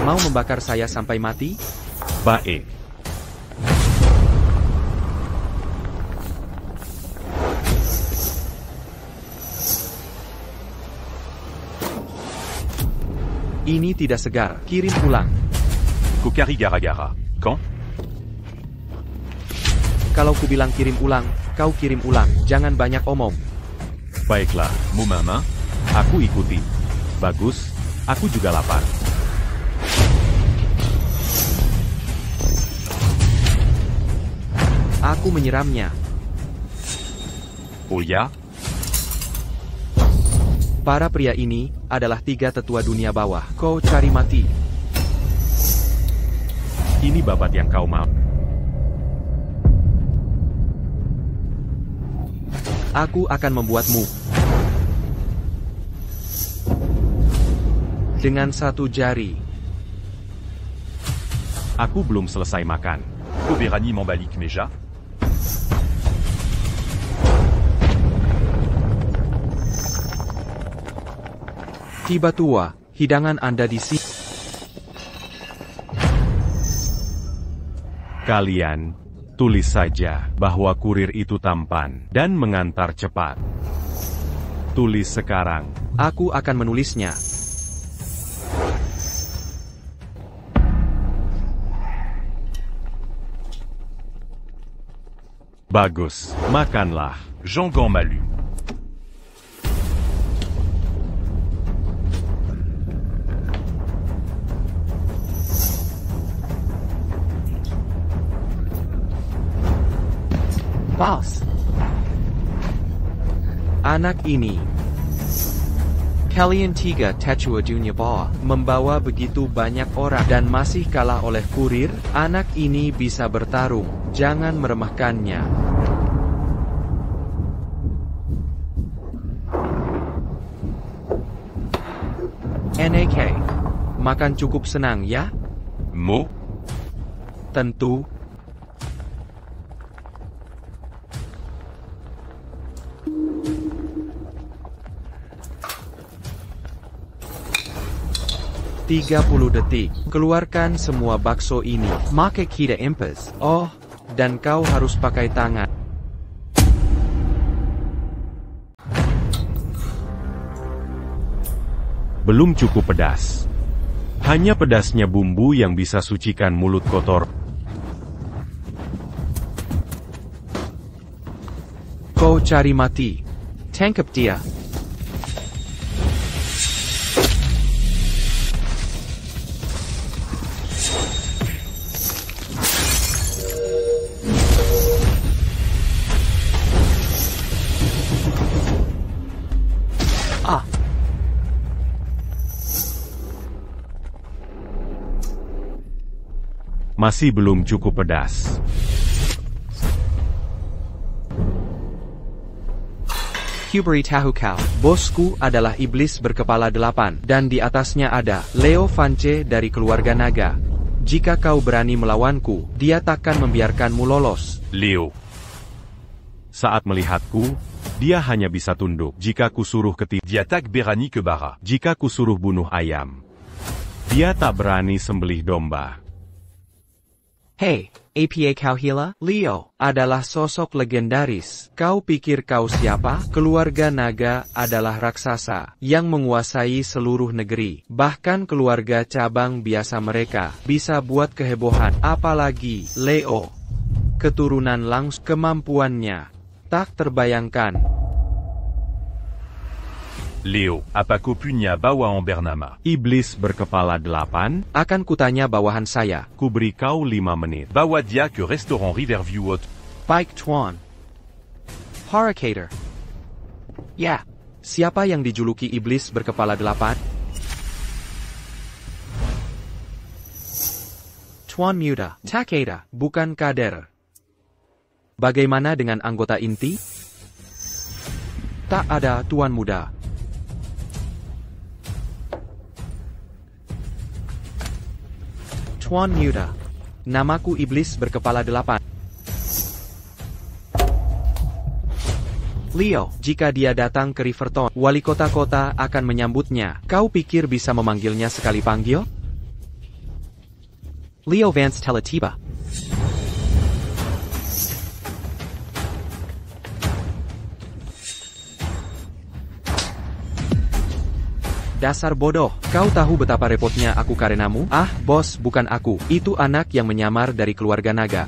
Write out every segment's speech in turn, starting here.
Mau membakar saya sampai mati? Baik. Ini tidak segar. Kirim ulang. Kokari gara-gara. Quand? Kalau ku bilang kirim ulang, kau kirim ulang. Jangan banyak omong. Baiklah, Mumama? aku ikuti. Bagus, aku juga lapar. Aku menyiramnya. Oh ya? Para pria ini adalah 3 tetua dunia bawah. Kau cari mati. Ini babat yang kau mau. Aku akan membuatmu. Dengan 1 jari. Aku belum selesai makan. Koberani m'embalik Meja? Tiba tua, hidangan Anda di sini. Kalian, tulis saja bahwa kurir itu tampan dan mengantar cepat. Tulis sekarang. Aku akan menulisnya. Bagus, makanlah. Jean Gant-Malu. Boss. Anak ini. Kalian 3 tetua dunia bawah membawa begitu banyak orang dan masih kalah oleh kurir. Anak ini bisa bertarung. Jangan meremehkannya. NAK. Makan cukup senang ya? Mo? Tentu. "30 detik. Keluarkan semua bakso ini. Make kita impas. Oh, dan kau harus pakai tangan. Belum cukup pedas. Hanya pedasnya bumbu yang bisa sucikan mulut kotor. Kau cari mati. Tangkap dia." Masih belum cukup pedas. Huberi tahu kau, bosku adalah iblis berkepala 8, dan di atasnya ada Leo Vance dari keluarga naga. Jika kau berani melawanku, dia takkan membiarkanmu lolos. Leo. Saat melihatku, dia hanya bisa tunduk. Jika kusuruh Diatak berani ke bara. Jika kusuruh bunuh ayam, dia tak berani sembelih domba. Hei, apa kau hila? Leo adalah sosok legendaris. Kau pikir kau siapa? Keluarga naga adalah raksasa yang menguasai seluruh negeri. Bahkan keluarga cabang biasa mereka bisa buat kehebohan. Apalagi Leo. Keturunan langsung kemampuannya tak terbayangkan. Leo, apako punya bawa en Bernama. Iblis berkepala 8, Akan kutanya bawahan saya. kuberi kau 5 menit. Bawa dia ke restaurant Riverview Hot. Baik Tuan. Hurricator. Ya, siapa yang dijuluki iblis berkepala 8? Tuan Muda. Takeda, bukan Kader. Bagaimana dengan anggota inti? Tak ada, Tuan Muda. Tuan Muda. Namaku iblis berkepala 8. Leo, jika dia datang ke Riverton, wali kota-kota akan menyambutnya. Kau pikir bisa memanggilnya sekali panggil? Leo Vance telah tiba. Dasar bodoh, kau tahu betapa repotnya aku karenamu? Ah, bos, bukan aku. Itu anak yang menyamar dari keluarga naga.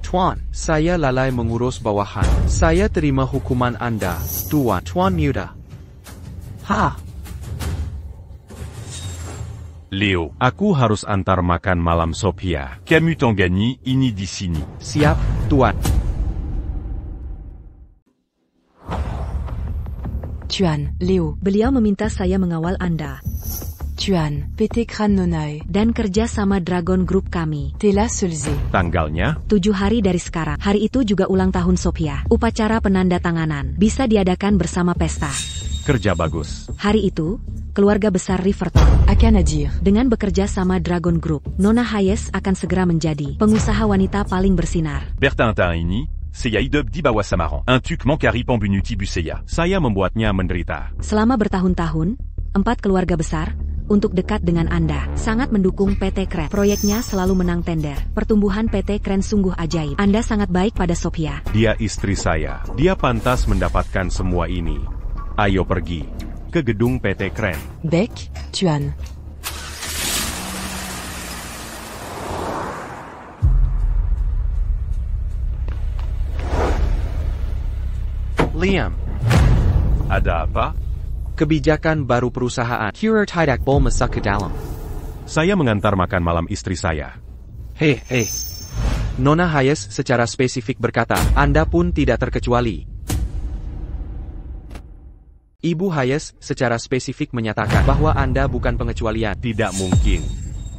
Tuan, saya lalai mengurus bawahan. Saya terima hukuman Anda, Tuan. Tuan Muda. Ha! Léo. Aku harus antar makan malam Sophia. Camus Tangani, ini di sini. Siap, Tuan. Tuan, Leo, beliau meminta saya mengawal Anda. Tuan, PT Kran Nonai, dan kerja sama Dragon Group kami. Tela Sulze. Tanggalnya? 7 hari dari sekarang. Hari itu juga ulang tahun Sophia. Upacara penandatanganan bisa diadakan bersama pesta. Kerja bagus. Hari itu, keluarga besar Riverton akan hadir. Dengan bekerja sama Dragon Group, Nona Hayes akan segera menjadi pengusaha wanita paling bersinar. Bertin Taini, Seya Idub di Bawa Samaran. Un tuk mankari pambunuti buseya. Saya membuatnya menderita. Selama bertahun-tahun, 4 keluarga besar untuk dekat dengan Anda, sangat mendukung PT Kren. Proyeknya selalu menang tender. Pertumbuhan PT Kren sungguh ajaib. Anda sangat baik pada Sophia. Dia istri saya. Dia pantas mendapatkan semua ini. Ayo pergi ke gedung PT Kren. Beck, Tuan. Liam. Ada apa? Kebijakan baru perusahaan. Kira tidak boleh masuk ke dalam. Saya mengantar makan malam istri saya. Hei. Nona Hayes secara spesifik berkata, Anda pun tidak terkecuali. Ibu Hayes secara spesifik menyatakan bahwa Anda bukan pengecualian. Tidak mungkin.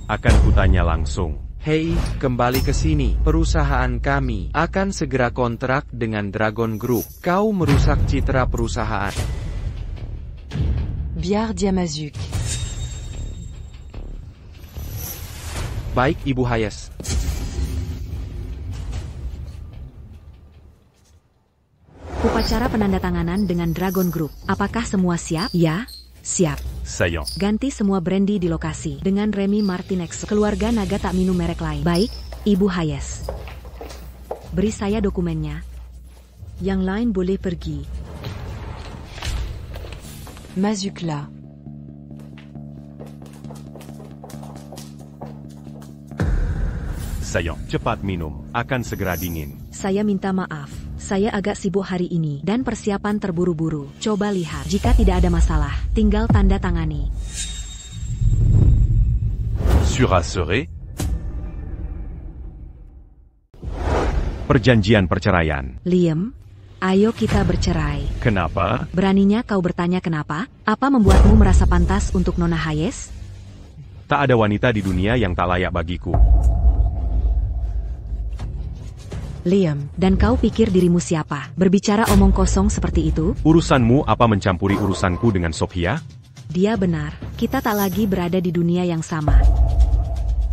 Akan kutanya langsung. Hei, kembali ke sini. Perusahaan kami akan segera kontrak dengan Dragon Group. Kau merusak citra perusahaan. Biar dia Mazuk. Baik, Ibu Hayes. Upacara penandatanganan dengan Dragon Group. Apakah semua siap? Ya, siap. Saillant. Ganti semua brandy di lokasi. Dengan Remy Martinex, keluarga naga tak minum merek lain. Baik, Ibu Hayes. Beri saya dokumennya. Yang lain boleh pergi. Mazukla. Saillant. Cepat minum, akan segera dingin. Saya minta maaf. Saya agak sibuk hari ini dan persiapan terburu-buru. Coba lihat, jika tidak ada masalah, tinggal tanda tangani. Surassuré. Perjanjian perceraian. Liam, ayo kita bercerai. Kenapa? Beraninya kau bertanya kenapa? Apa membuatmu merasa pantas untuk Nona Hayes? Tak ada wanita di dunia yang tak layak bagiku. Liam, dan kau pikir dirimu siapa? Berbicara omong kosong seperti itu? Urusanmu apa mencampuri urusanku dengan Sophia? Dia benar, kita tak lagi berada di dunia yang sama.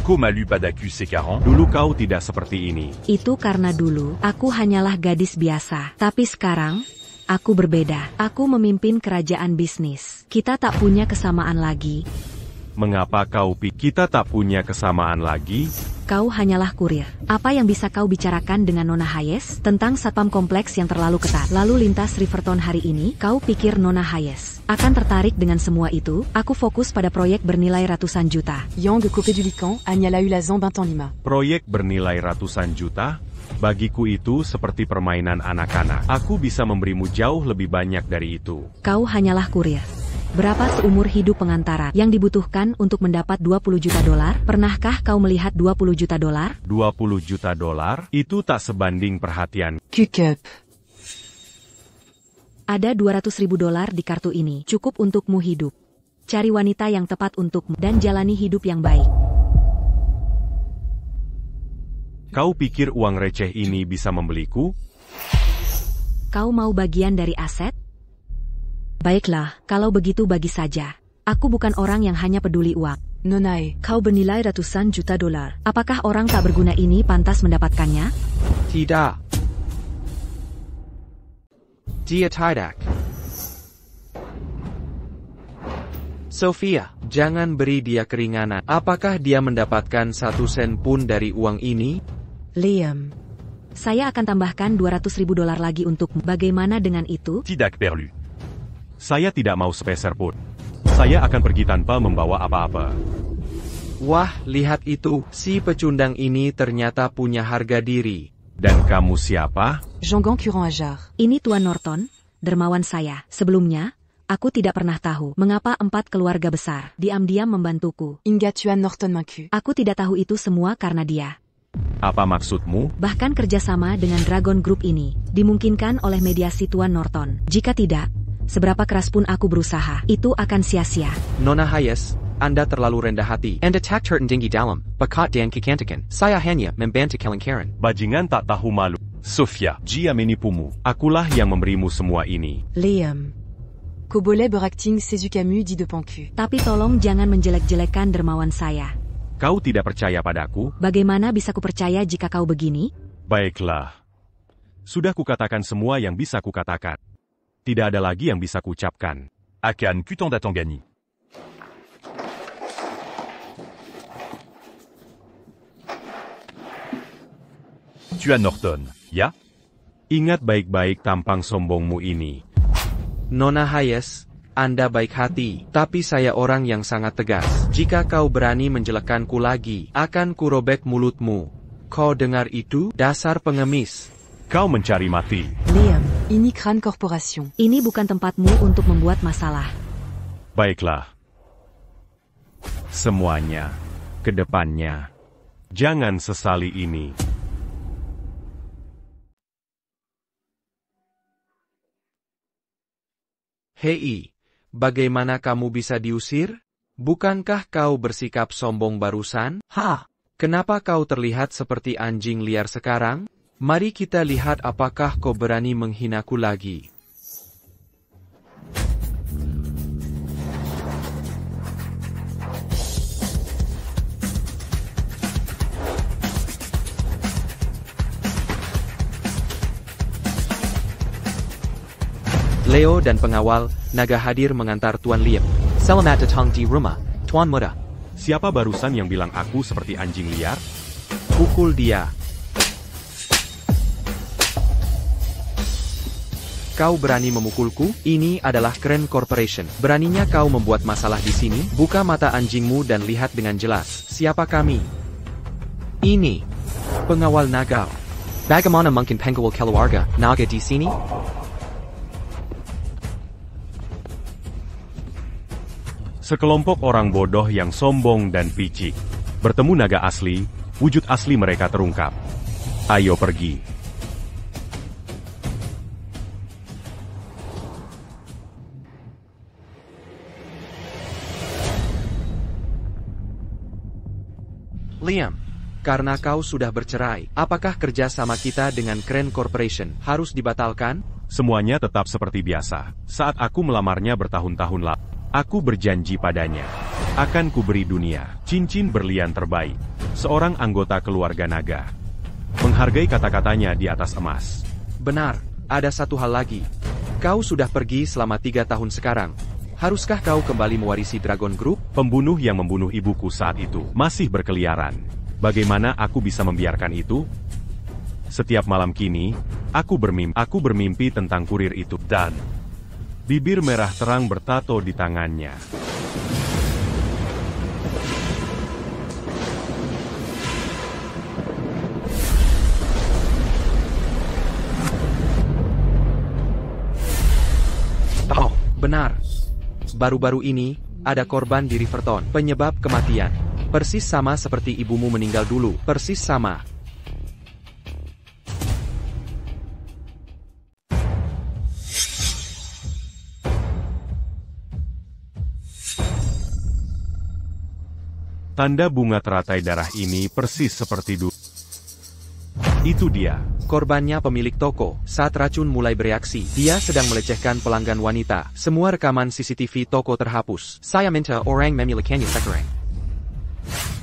Komalu Padaku Sekaran. Dulu kau tidak seperti ini. Itu karena dulu, aku hanyalah gadis biasa. Tapi sekarang, aku berbeda. Aku memimpin kerajaan bisnis. Kita tak punya kesamaan lagi. Mengapa kau pikir kita tak punya kesamaan lagi? Kau hanyalah kurir. Apa yang bisa kau bicarakan dengan Nona Hayes tentang satpam kompleks yang terlalu ketat? Lalu lintas Riverton hari ini, kau pikir Nona Hayes akan tertarik dengan semua itu? Aku fokus pada proyek bernilai ratusan juta. Yang Coupé du Lican, Agnala Ulazan Bintan Lima. Proyek bernilai ratusan juta? Bagiku itu seperti permainan anak-anak. Aku bisa memberimu jauh lebih banyak dari itu. Kau hanyalah kurir. Berapa seumur hidup pengantaran yang dibutuhkan untuk mendapat 20 juta dolar? Pernahkah kau melihat 20 juta dolar? 20 juta dolar? Itu tak sebanding perhatian. Cukup. Ada 200.000 dolar di kartu ini. Cukup untukmu hidup. Cari wanita yang tepat untukmu dan jalani hidup yang baik. Kau pikir uang receh ini bisa membeliku? Kau mau bagian dari aset? Baiklah, kalau begitu bagi saja. Aku bukan orang yang hanya peduli uang. Nonai, kau bernilai ratusan juta dolar. Apakah orang tak berguna ini pantas mendapatkannya? Tidak. Dia tidak. Sophia, Jangan beri dia keringanan. Apakah dia mendapatkan 1 sen pun dari uang ini? Liam. Saya akan tambahkan 200.000 dolar lagi untukmu. Bagaimana dengan itu? Tidak perlu. Saya tidak mau sepeser pun. Saya akan pergi tanpa membawa apa-apa. Wah, lihat itu. Si pecundang ini ternyata punya harga diri. Dan kamu siapa? Jean-Gan Curant Ajar. Ini Tuan Norton, dermawan saya. Sebelumnya, aku tidak pernah tahu mengapa 4 keluarga besar diam-diam membantuku. Inga Tuan Norton Manku. Aku tidak tahu itu semua karena dia. Apa maksudmu? Bahkan kerjasama dengan Dragon Group ini dimungkinkan oleh mediasi Tuan Norton. Jika tidak, seberapa keras pun aku berusaha, itu akan sia-sia. Nona Hayes, Anda terlalu rendah hati. And attacked her tinggi dalam, bakat dan kecantikan. Saya hanya membantu kelingkaran. Bajingan tak tahu malu. Sophia. Dia menipumu. Akulah yang memberimu semua ini. Liam. Kobolé berakting Sezu Camus dit de Panku. Tapi tolong jangan menjelek-jelekan dermawan saya. Kau tidak percaya padaku? Bagaimana bisa kupercaya jika kau begini? Baiklah. Sudah kukatakan semua yang bisa kukatakan. Tidak ada lagi yang bisa kuucapkan. Akan Kutanda Tangani. Tuan Norton, ya? Ingat baik-baik tampang sombongmu ini. Nona Hayes, Anda baik hati, tapi saya orang yang sangat tegas. Jika kau berani menjelekkanku lagi, akan kurobek mulutmu. Kau dengar itu, dasar pengemis? Kau mencari mati. Liam. Ini Kran Corporation. Ini bukan tempatmu untuk membuat masalah. Baiklah. Semuanya, ke depannya. Jangan sesali ini. Hei, bagaimana kamu bisa diusir? Bukankah kau bersikap sombong barusan? Kenapa kau terlihat seperti anjing liar sekarang? Mari kita lihat apakah kau berani menghinaku lagi. Leo dan pengawal, naga hadir mengantar Tuan Liam. Selamat datang di rumah, Tuan Muda. Siapa barusan yang bilang aku seperti anjing liar? Pukul dia. Kau berani memukulku? Ini adalah Kren Corporation. Beraninya kau membuat masalah di sini? Buka mata anjingmu dan lihat dengan jelas. Siapa kami? Ini pengawal naga. Bagaimana mungkin pengawal keluarga naga di sini? Sekelompok orang bodoh yang sombong dan picik. Bertemu naga asli, wujud asli mereka terungkap. Ayo pergi. Liam, karena kau sudah bercerai, apakah kerja sama kita dengan Kren Corporation harus dibatalkan? Semuanya tetap seperti biasa. Saat aku melamarnya bertahun-tahun lalu, aku berjanji padanya, akan kuberi dunia, cincin berlian terbaik, seorang anggota keluarga naga. Menghargai kata-katanya di atas emas. Benar, ada satu hal lagi. Kau sudah pergi selama 3 tahun sekarang. Haruskah kau kembali mewarisi Dragon Group? Pembunuh yang membunuh ibuku saat itu masih berkeliaran. Bagaimana aku bisa membiarkan itu? Setiap malam kini, aku bermimpi tentang kurir itu dan bibir merah terang bertato di tangannya. Oh, benar. Baru-baru ini, ada korban di Riverton. Penyebab kematian. Persis sama seperti ibumu meninggal dulu. Persis sama. Tanda bunga teratai darah ini persis seperti dulu. Itu dia. Korbannya pemilik toko. Saat racun mulai bereaksi, dia sedang melecehkan pelanggan wanita. Semua rekaman CCTV toko terhapus. Saya minta orang memilikinya sekarang.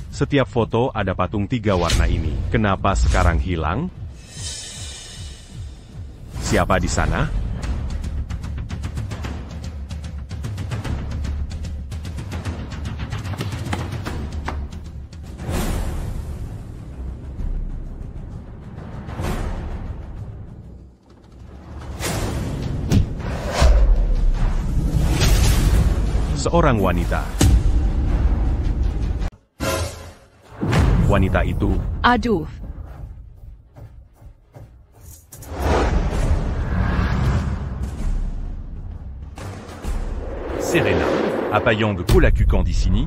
Setiap foto ada patung 3 warna ini. Kenapa sekarang hilang? Siapa di sana? Seorang wanita. Wanita itu, Aduh, Serena. Apayang Kolakukan di sini?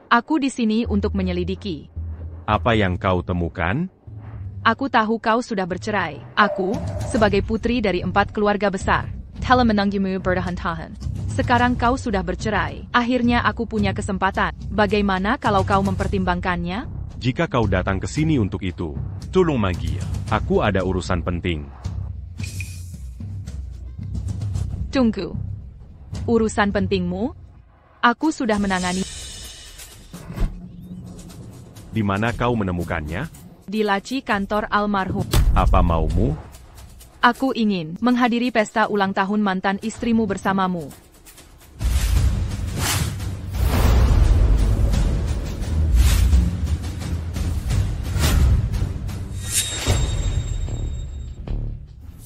aku di sini untuk menyelidiki. apa yang kau temukan? Aku tahu kau sudah bercerai. Aku, sebagai putri dari 4 keluarga besar, telah menanggimu bertahan-tahan. Sekarang kau sudah bercerai. Akhirnya aku punya kesempatan. Bagaimana kalau kau mempertimbangkannya? Jika kau datang ke sini untuk itu, Tolong manggil. aku ada urusan penting. Tunggu. Urusan pentingmu? Aku sudah menangani. Di mana kau menemukannya? Di laci kantor almarhum. Apa maumu? Aku ingin menghadiri pesta ulang tahun mantan istrimu bersamamu.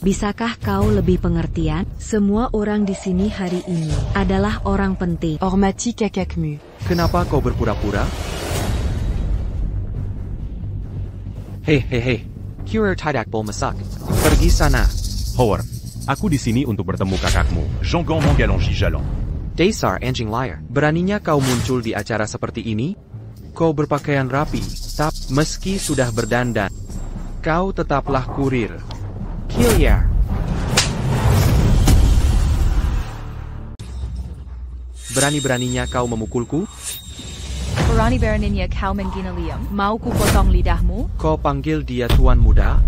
Bisakah kau lebih pengertian? Semua orang di sini hari ini adalah orang penting. Ormati Kakakmu. Kenapa kau berpura-pura? Hei, Kurir tidak masak. Pergi sana. Howard, aku di sini untuk bertemu kakakmu. Jangan Mangalongi Jalan. Dasar anjing liar. Beraninya kau muncul di acara seperti ini? Kau berpakaian rapi, tapi meski sudah berdandan, kau tetaplah kurir. Hilliard. Berani-beraninya kau memukulku? Berani-beraninya kau menghina Liam. Mau ku potong lidahmu? Kau panggil dia tuan muda?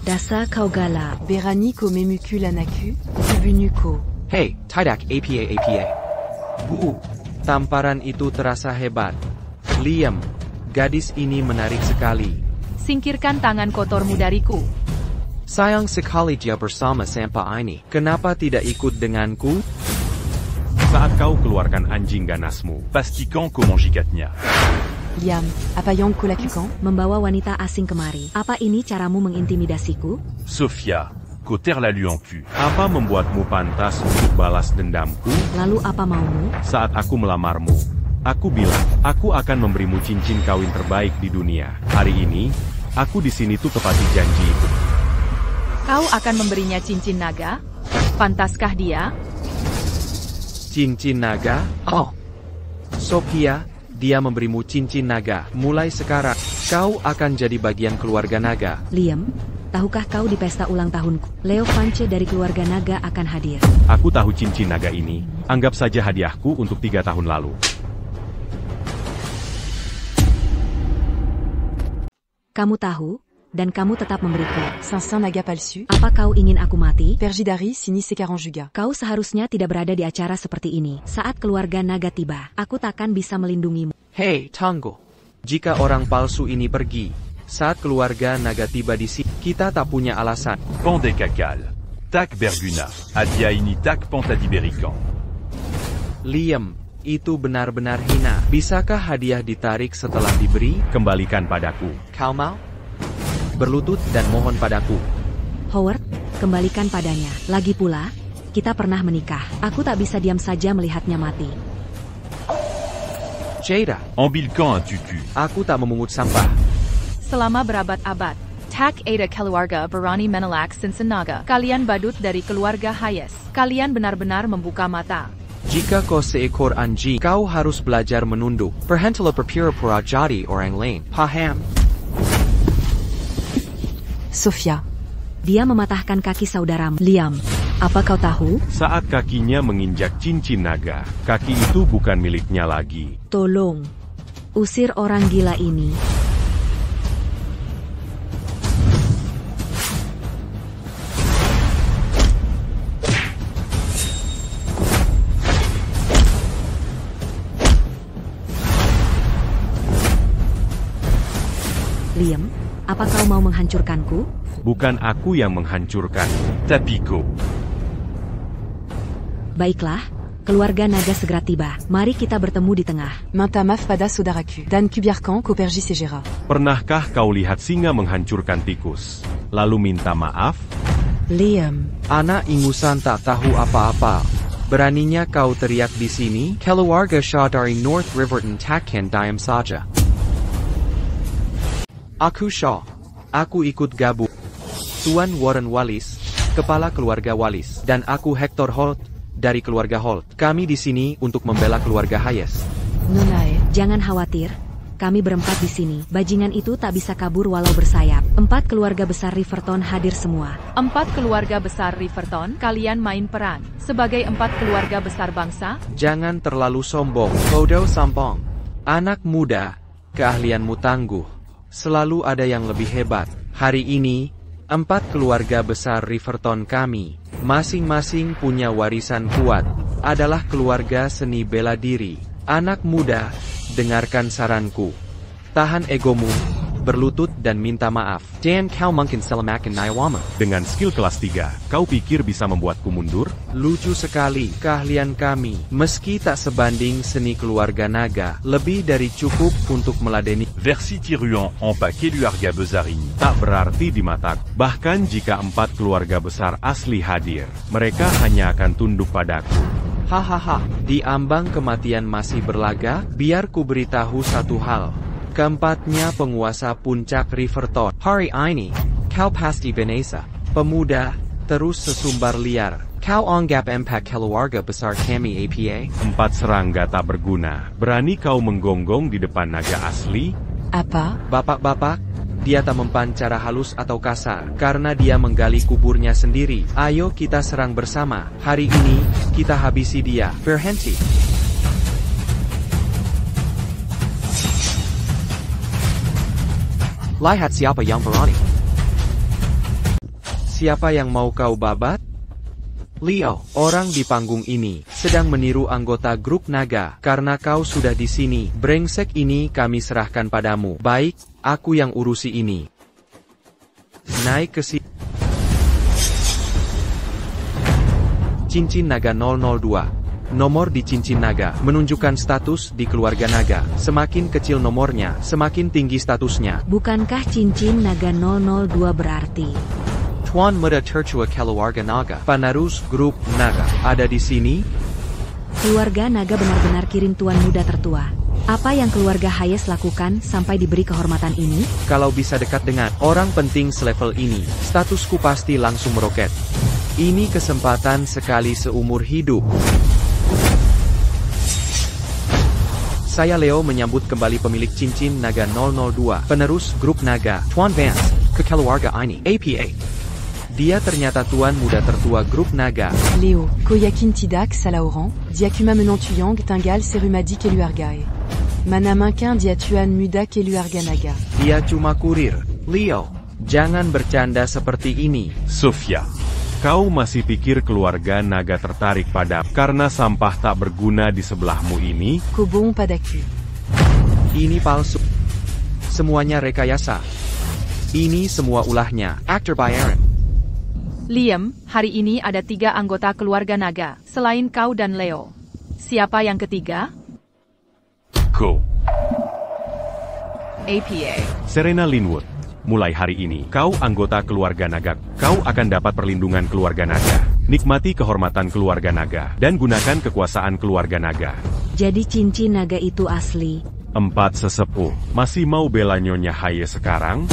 Dasar kau galak. Berani ko memuku lanaku. Kubunuko. Hei, tidak apa. Tamparan itu terasa hebat. Liam, gadis ini menarik sekali. Singkirkan tangan kotormu dariku. Sayang sekali dia bersama sampai ini. Kenapa tidak ikut denganku? Saat kau keluarkan anjing ganasmu, Pastikan Komangikatnya. Liam. Apayang Kolakukan. Membawa wanita asing kemari. Apa ini caramu mengintimidasiku? Sofia. Koter la lu en cul. apa membuatmu pantas untuk balas dendamku? Lalu apa maumu? Saat aku melamarmu, aku bilang, aku akan memberimu cincin kawin terbaik di dunia. Hari ini, aku di sini tuh tepati janji itu. Kau akan memberinya cincin naga? Pantaskah dia? Cincin naga? Oh. Sophia, dia memberimu cincin naga. Mulai sekarang, kau akan jadi bagian keluarga naga. Liam, tahukah kau di pesta ulang tahunku, Leo Vance dari keluarga naga akan hadir. Aku tahu cincin naga ini, anggap saja hadiahku untuk 3 tahun lalu. Kamu tahu, dan kamu tetap memberiku. Saint naga palsu. Apa kau ingin aku mati? Perjidari sini sekarang juga. Kau seharusnya tidak berada di acara seperti ini. Saat keluarga naga tiba, aku takkan bisa melindungimu. Hei, tunggu. Jika orang palsu ini pergi, saat keluarga naga tiba di sini, kita tak punya alasan. Pandé Kakal. Tak Berguna. Adia ini tak Pantadiberikan. Liam, itu benar-benar hina. Bisakah hadiah ditarik setelah diberi? Kembalikan padaku. Kau mau? Berlutut dan mohon padaku. Howard, kembalikan padanya. Lagi pula, kita pernah menikah. Aku tak bisa diam saja melihatnya mati. Jada, Ambilkan un tutu. aku tak memungut sampah. Selama berabad-abad, Tak ada keluarga berani menolak cincin naga. Kalian badut dari keluarga Hayes. Kalian benar-benar membuka mata. Jika kau seekor anjing, kau harus belajar menunduk. Berhentilah berpura-pura jadi orang lain. Paham? Sofia. Dia mematahkan kaki saudaramu. Liam, apa kau tahu? Saat kakinya menginjak cincin naga, kaki itu bukan miliknya lagi. Tolong, usir orang gila ini. Liam, apa kau mau menghancurkanku? Bukan aku yang menghancurkan. Tapiko. Baiklah, keluarga naga segera tiba. Mari kita bertemu di tengah. Minta maaf pada saudaraku. Dan Kubiarkan ko pergi segera. Pernahkah kau lihat singa menghancurkan tikus, lalu minta maaf? Liam. Anak ingusan tak tahu apa-apa. Beraninya kau teriak di sini? Keluarga Shah dari North Riverton takkan diam saja. Aku Shah. Aku ikut gabung. Tuan Warren Wallis, kepala keluarga Wallis, dan aku Hector Holt, dari keluarga Holt. Kami di sini untuk membela keluarga Hayes. Nonae. Jangan khawatir. Kami berempat di sini. Bajingan itu tak bisa kabur walau bersayap. 4 keluarga besar Riverton hadir semua. 4 keluarga besar Riverton, kalian main peran. Sebagai 4 keluarga besar bangsa, Jangan terlalu sombong, bodoh sampong. Anak muda, keahlianmu tangguh. Selalu ada yang lebih hebat. Hari ini, 4 keluarga besar Riverton kami, masing-masing punya warisan kuat, adalah keluarga seni bela diri. Anak muda, dengarkan saranku. Tahan egomu, berlutut dan minta maaf. Dan kau mungkin selamakan Naiwama. Dengan skill kelas 3, kau pikir bisa membuatku mundur? Lucu sekali keahlian kami. Meski tak sebanding seni keluarga naga, lebih dari cukup untuk meladeni. Versi Tiruan en pas Keluarga besar ini. Tak berarti di mataku. Bahkan jika 4 keluarga besar asli hadir, mereka hanya akan tunduk padaku. Hahaha, di ambang kematian masih berlaga, biar ku beritahu satu hal. Keempatnya penguasa puncak Riverton. Hari ini, kau pasti binasa. Pemuda, terus sesumbar liar. Kau anggap 4 keluarga besar kami APA? 4 serangga tak berguna. Berani kau menggonggong di depan naga asli? Apa? Bapak-bapak, dia tak mempan cara halus atau kasar, karena dia menggali kuburnya sendiri. Ayo kita serang bersama. Hari ini, kita habisi dia. Berhenti. Lihat siapa yang berani. Siapa yang mau kau babat? Leo, orang di panggung ini, sedang meniru anggota grup naga. Karena kau sudah di sini, brengsek ini kami serahkan padamu. Baik, aku yang urusi ini. Naik ke sini. Cincin naga 002. Nomor di cincin naga, menunjukkan status di keluarga naga. Semakin kecil nomornya, semakin tinggi statusnya. Bukankah cincin naga 002 berarti? Tuan Muda Tertua Keluarga Naga, penerus grup naga, ada di sini? Keluarga naga benar-benar kirim tuan muda tertua. Apa yang keluarga Hayes lakukan sampai diberi kehormatan ini? Kalau bisa dekat dengan orang penting selevel ini, statusku pasti langsung meroket. Ini kesempatan sekali seumur hidup. Saya Leo menyambut kembali pemilik cincin naga 002, penerus grup naga, Tuan Vance, ke keluarga ini, APA. Dia ternyata tuan muda tertua grup naga. Léo, Koyakin Tidak, Salaoran, Diakuma Menant Tuyang, Tingal, Serumadi Keluargae. Manamakin Diatuan Muda Keluarga Naga. Dia cuma kurir. Leo, jangan bercanda seperti ini. Sofia, kau masih pikir keluarga naga tertarik pada karena sampah tak berguna di sebelahmu ini? Kobon Padaku. Ini palsu. Semuanya rekayasa. Ini semua ulahnya. Actor by Aaron. Liam, hari ini ada 3 anggota keluarga naga, selain kau dan Leo. Siapa yang ketiga? Ko. APA. Serena Linwood, mulai hari ini, kau anggota keluarga naga. Kau akan dapat perlindungan keluarga naga. Nikmati kehormatan keluarga naga, dan gunakan kekuasaan keluarga naga. Jadi cincin naga itu asli. 4 sesepuh, masih mau bela Nyonya Hayes sekarang?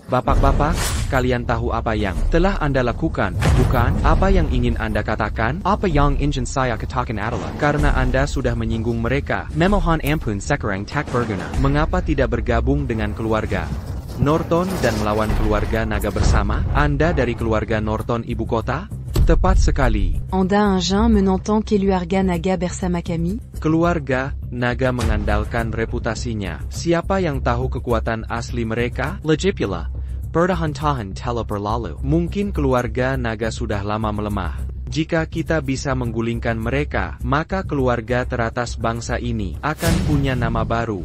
Bapak-bapak, kalian tahu apa yang telah Anda lakukan, bukan? Apa yang ingin Anda katakan? Apa yang ingin saya katakan adalah, karena Anda sudah menyinggung mereka, memohon ampun sekarang tak berguna. Mengapa tidak bergabung dengan keluarga Norton dan melawan keluarga naga bersama? Anda dari keluarga Norton ibu kota? Tepat sekali. Anda un jean menantant Keluarga Naga bersama kami. Keluarga naga mengandalkan reputasinya. Siapa yang tahu kekuatan asli mereka? Legipula. Bertahan-tahan telah berlalu. Mungkin keluarga naga sudah lama melemah. Jika kita bisa menggulingkan mereka, maka keluarga teratas bangsa ini akan punya nama baru.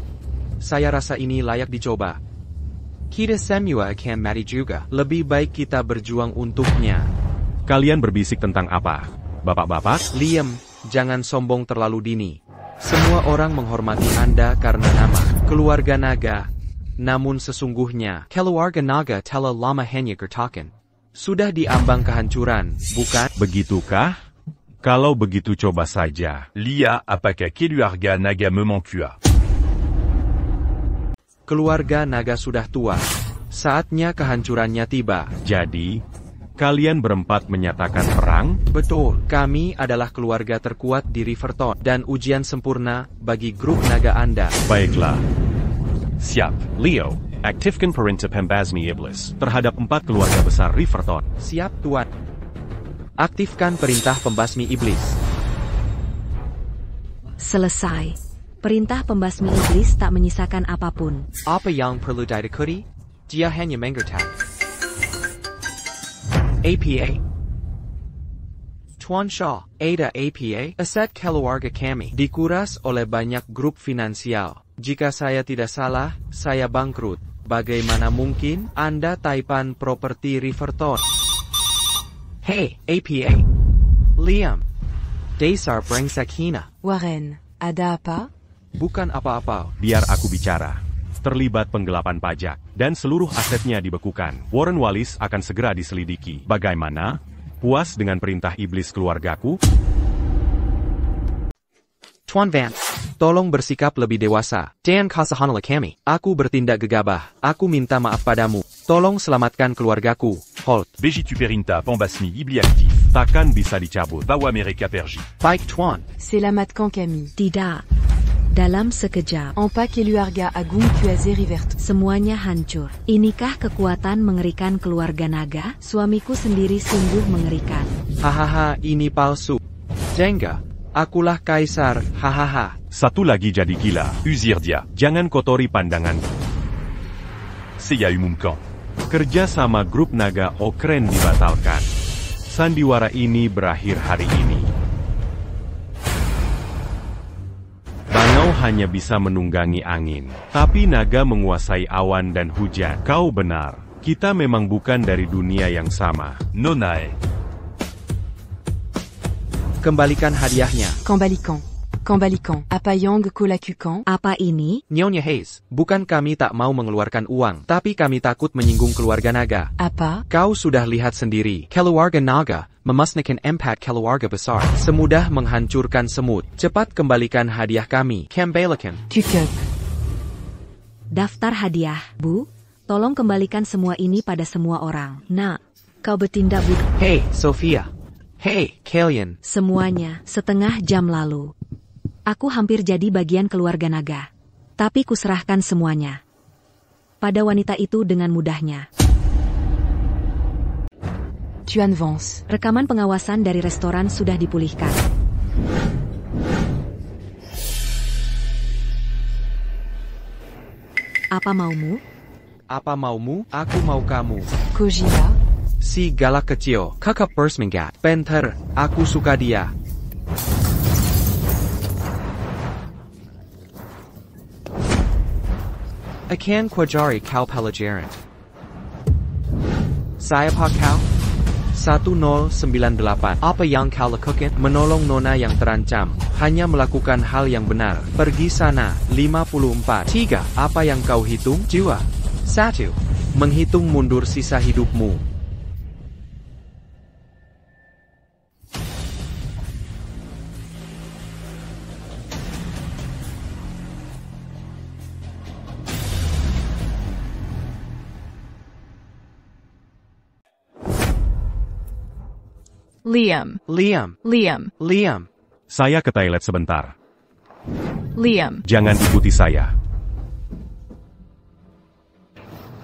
Saya rasa ini layak dicoba. Kita semua akan mati juga. Lebih baik kita berjuang untuknya. Kalian berbisik tentang apa, bapak-bapak? Liam, jangan sombong terlalu dini. Semua orang menghormati Anda karena nama keluarga naga. Namun sesungguhnya, keluarga naga telah lama hanya gertakan. sudah diambang kehancuran, bukan? Begitukah? Kalau begitu coba saja. Lia apaka Keluarga Naga me manqua. Keluarga naga sudah tua. Saatnya kehancurannya tiba. Jadi, kalian berempat menyatakan perang? Betul, kami adalah keluarga terkuat di Riverton dan ujian sempurna bagi grup naga Anda. Baiklah, Siap. Leo, aktifkan perintah pembasmi iblis. terhadap 4 keluarga besar Riverton. Siap, Tuan. Aktifkan perintah pembasmi iblis. Selesai. Perintah pembasmi iblis tak menyisakan apapun. Apa yang perlu diikuti? Dia hanya menggertak. APA. Tuan Shaw, Ada APA, aset keluarga kami dikuras oleh banyak grup finansial. Jika saya tidak salah, saya bangkrut. Bagaimana mungkin Anda taipan properti Riverton? Hey, APA. Liam. Dasar brengsek hina. Warren, ada apa? Bukan apa-apa. Biar aku bicara. Terlibat penggelapan pajak, dan seluruh asetnya dibekukan. Warren Wallis akan segera diselidiki. Bagaimana? Puas dengan perintah iblis keluargaku? Tuan Vance, tolong bersikap lebih dewasa. Dan kasahanlah kami. Aku bertindak gegabah. Aku minta maaf padamu. Tolong selamatkan keluargaku. Holt. Begitu Perintah Pembasmi Iblis aktif. Takkan bisa dicabut. Bawa mereka pergi. Baik, Tuan. Selamatkan kami. Tidak. Dalam sekejap, Ampa Keluarga Agung Kuaze Riverton. semuanya hancur. Inikah kekuatan mengerikan keluarga naga? Suamiku sendiri sungguh mengerikan. Hahaha, ini palsu. Jenga, akulah kaisar. Hahaha. Satu lagi jadi gila. Usir dia. Jangan kotori pandanganku. Seya umumkan. Kerja sama grup naga Okren dibatalkan. Sandiwara ini berakhir hari ini. Bangau hanya bisa menunggangi angin, tapi naga menguasai awan dan hujan. Kau benar, kita memang bukan dari dunia yang sama. Nonae. Kembalikan hadiahnya. Kambalikan. Kambalikan. Apayang Kolakukan. Apa ini? Nyonya Hayes, bukan kami tak mau mengeluarkan uang, tapi kami takut menyinggung keluarga naga. Apa? Kau sudah lihat sendiri, keluarga naga memusnahkan empat keluarga besar. Semudah menghancurkan semut. Cepat kembalikan hadiah kami. Kembalikan. Kukuk. Daftar hadiah, Bu. Tolong kembalikan semua ini pada semua orang. Nak, kau bertindak bodoh. Hey, Sophia. Hey, Kalian. Semuanya, setengah jam lalu. Aku hampir jadi bagian keluarga naga. Tapi kuserahkan semuanya pada wanita itu dengan mudahnya. Tuan Vance. Rekaman pengawasan dari restoran sudah dipulihkan. Apa maumu? Apa maumu? Aku mau kamu. Kojila. Si galak kecil. Kakak Persminggat. Panther. Aku suka dia. Akan Kwajari kau pelajaran. Saya Pak Kau. 1098. Apa yang kau lakukan? Menolong nona yang terancam. Hanya melakukan hal yang benar. Pergi sana. 54. 3. Apa yang kau hitung? 2. 1. Menghitung mundur sisa hidupmu. Liam. Liam. Liam. Liam. Saya ke toilet sebentar. Liam. Jangan ikuti saya.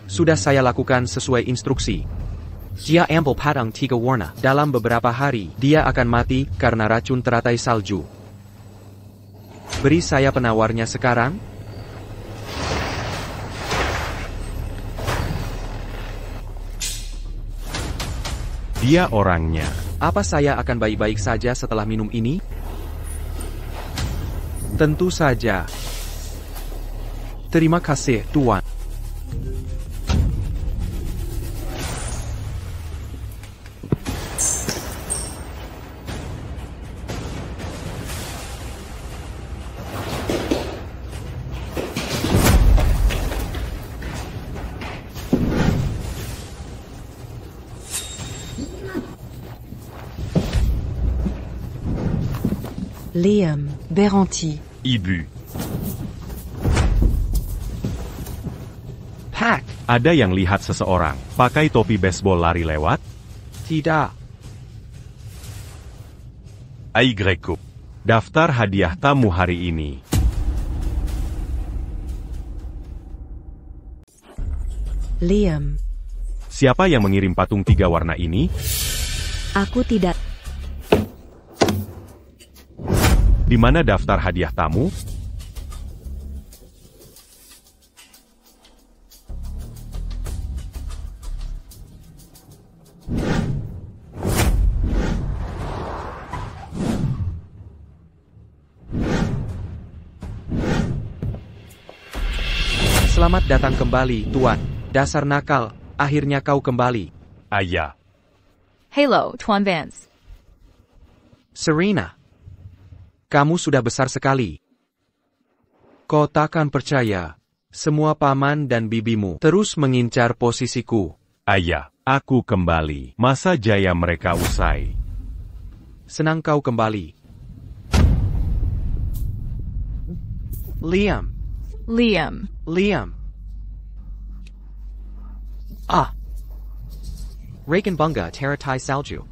Sudah saya lakukan sesuai instruksi. Dia ambil padang 3 warna. Dalam beberapa hari, dia akan mati karena racun teratai salju. Beri saya penawarnya sekarang. Dia orangnya. Apa saya akan baik-baik saja setelah minum ini? Tentu saja. Terima kasih, Tuan. Liam, Beranti. Ibu. Pack. Ada yang lihat seseorang pakai topi baseball lari lewat? Tidak. Aigreko. Daftar hadiah tamu hari ini. Liam, Siapa yang mengirim patung 3 warna ini? Aku tidak. Di mana daftar hadiah tamu? Selamat datang kembali, Tuan. Dasar nakal, akhirnya kau kembali. Aya. Hello, Tuan Vance. Serena. Kamu sudah besar sekali. Kau takkan percaya. Semua paman dan bibimu terus mengincar posisiku. Aya. Aku kembali. Masa jaya mereka usai. Senang kau kembali. Liam. Liam. Liam. Ah. Regenbunga Teratai Salju.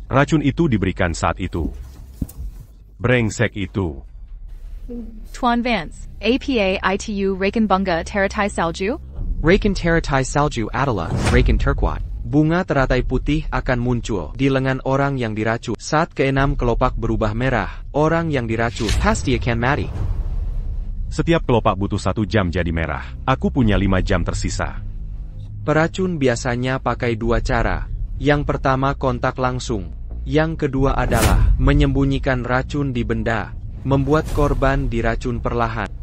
Racun itu diberikan saat itu. Brengsek itu. Tuan Vance. APA ITU Regenbunga Teratai Salju? Reken Teratai Salju adalah Reken Turquoise. Bunga teratai putih akan muncul di lengan orang yang diracun. Saat keenam kelopak berubah merah, orang yang diracun pasti akan mati. Setiap kelopak butuh 1 jam jadi merah. Aku punya 5 jam tersisa. Peracun biasanya pakai 2 cara. Yang pertama kontak langsung. Yang kedua adalah menyembunyikan racun di benda, membuat korban diracun perlahan.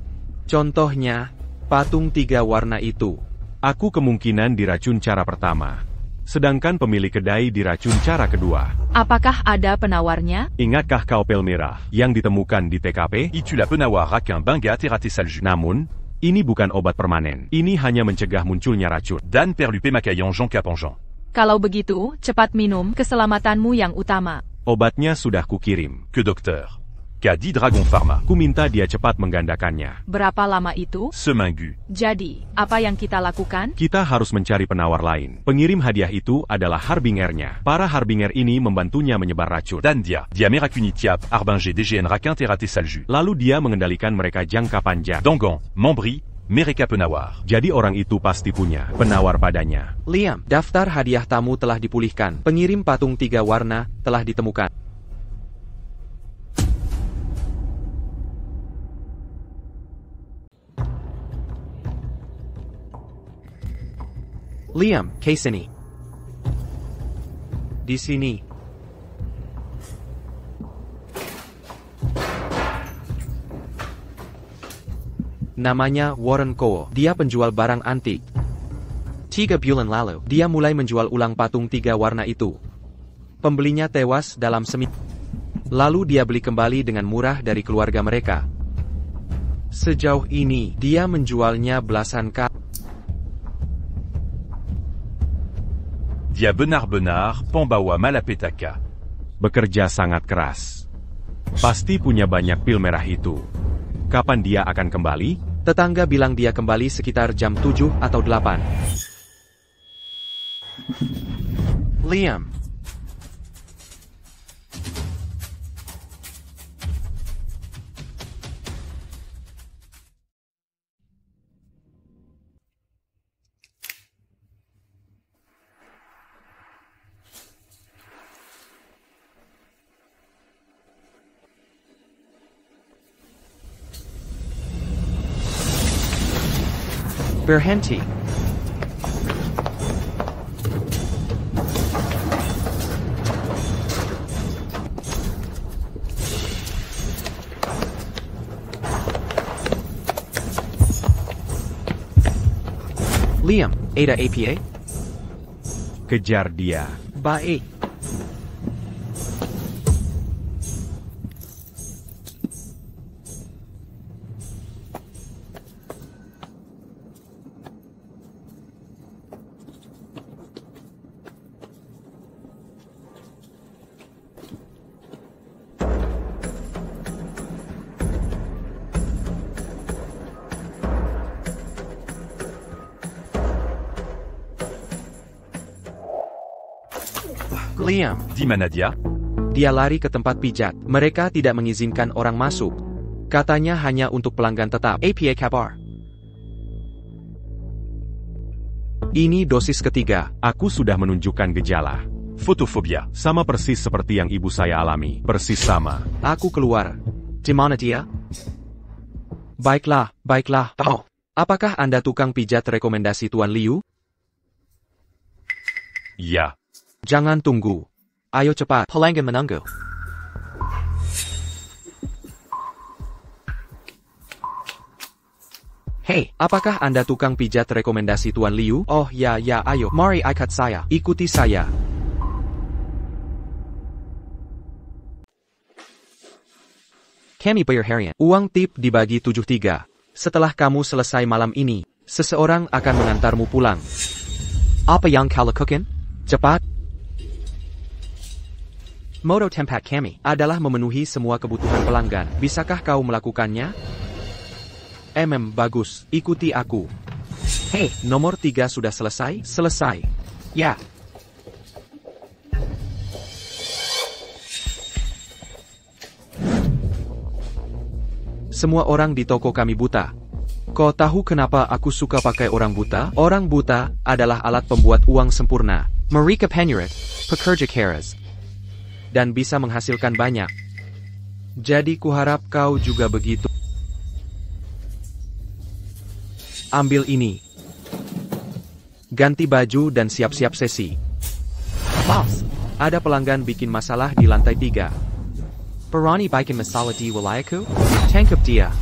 Contohnya, patung 3 warna itu. Aku kemungkinan diracun cara pertama. Sedangkan pemilik kedai diracun cara kedua. Apakah ada penawarnya? Ingatkah kau pil merah yang ditemukan di TKP? Itu la penawa rakin Bunga Teratai Salju. Namun, ini bukan obat permanen. Ini hanya mencegah munculnya racun. Dan perlupe makayan Jean Capanjean. Kalau begitu, cepat minum, keselamatanmu yang utama. Obatnya sudah kukirim. Que docteur. Qu'a dit Dragon Pharma. Ku minta dia cepat menggandakannya. Berapa lama itu? Seminggu. Jadi, apa yang kita lakukan? Kita harus mencari penawar lain. Pengirim hadiah itu adalah Harbingernya. Para Harbinger ini membantunya menyebar racun. Dan dia Merakuni-Tiap, Arbinger DGN Rakin Teratai Salju. Lalu dia mengendalikan mereka jangka panjang. Dangan, Membri, Mereka penawar. Jadi orang itu pasti punya penawar padanya. Liam, daftar hadiah tamu telah dipulihkan. Pengirim patung 3 warna telah ditemukan. Liam, ke sini. Di sini. Namanya Warren Cole. Dia penjual barang antik. 3 bulan lalu, dia mulai menjual ulang patung 3 warna itu. Pembelinya tewas dalam seminggu. Lalu dia beli kembali dengan murah dari keluarga mereka. Sejauh ini, dia menjualnya belasan kali. Dia benar-benar pembawa malapetaka. Bekerja sangat keras. Pasti punya banyak pil merah itu. Kapan dia akan kembali? Tetangga bilang dia kembali sekitar jam 7 atau 8. Liam. Berhenti. Liam, ada APA? Kejar dia. Baik. Liam. Dit Manadia. Dia lari ke tempat pijat. Mereka tidak mengizinkan orang masuk. Katanya hanya untuk pelanggan tetap. APA kabar. Ini dosis ketiga. Aku sudah menunjukkan gejala. Photophobia. Sama persis seperti yang ibu saya alami. Persis sama. Aku keluar. Di mana dia? Baiklah, baiklah. Oh, apakah Anda tukang pijat rekomendasi Tuan Liu? Ya. Jangan tunggu. Ayo cepat. Pelanggan menunggu. Hei, apakah Anda tukang pijat rekomendasi Tuan Liu? Oh ya, ayo. Mari ikat saya. Ikuti saya. Kami bayar harian. Uang tip dibagi 7/3. Setelah kamu selesai malam ini, seseorang akan mengantarmu pulang. Apa yang kau lakukan? Cepat. Moto tempat kami adalah memenuhi semua kebutuhan pelanggan. Bisakah kau melakukannya? Bagus. Ikuti aku. Hei, nomor 3 sudah selesai? Selesai. Ya. Semua orang di toko kami buta. Kau tahu kenapa aku suka pakai orang buta? Orang buta adalah alat pembuat uang sempurna. Mereka penyurat, pekerja keras, dan bisa menghasilkan banyak. Jadi kuharap kau juga begitu. Ambil ini. Ganti baju dan siap-siap sesi. Boss, ada pelanggan bikin masalah di lantai 3. Berani bikin masalah di wilayahku? Tangkap dia.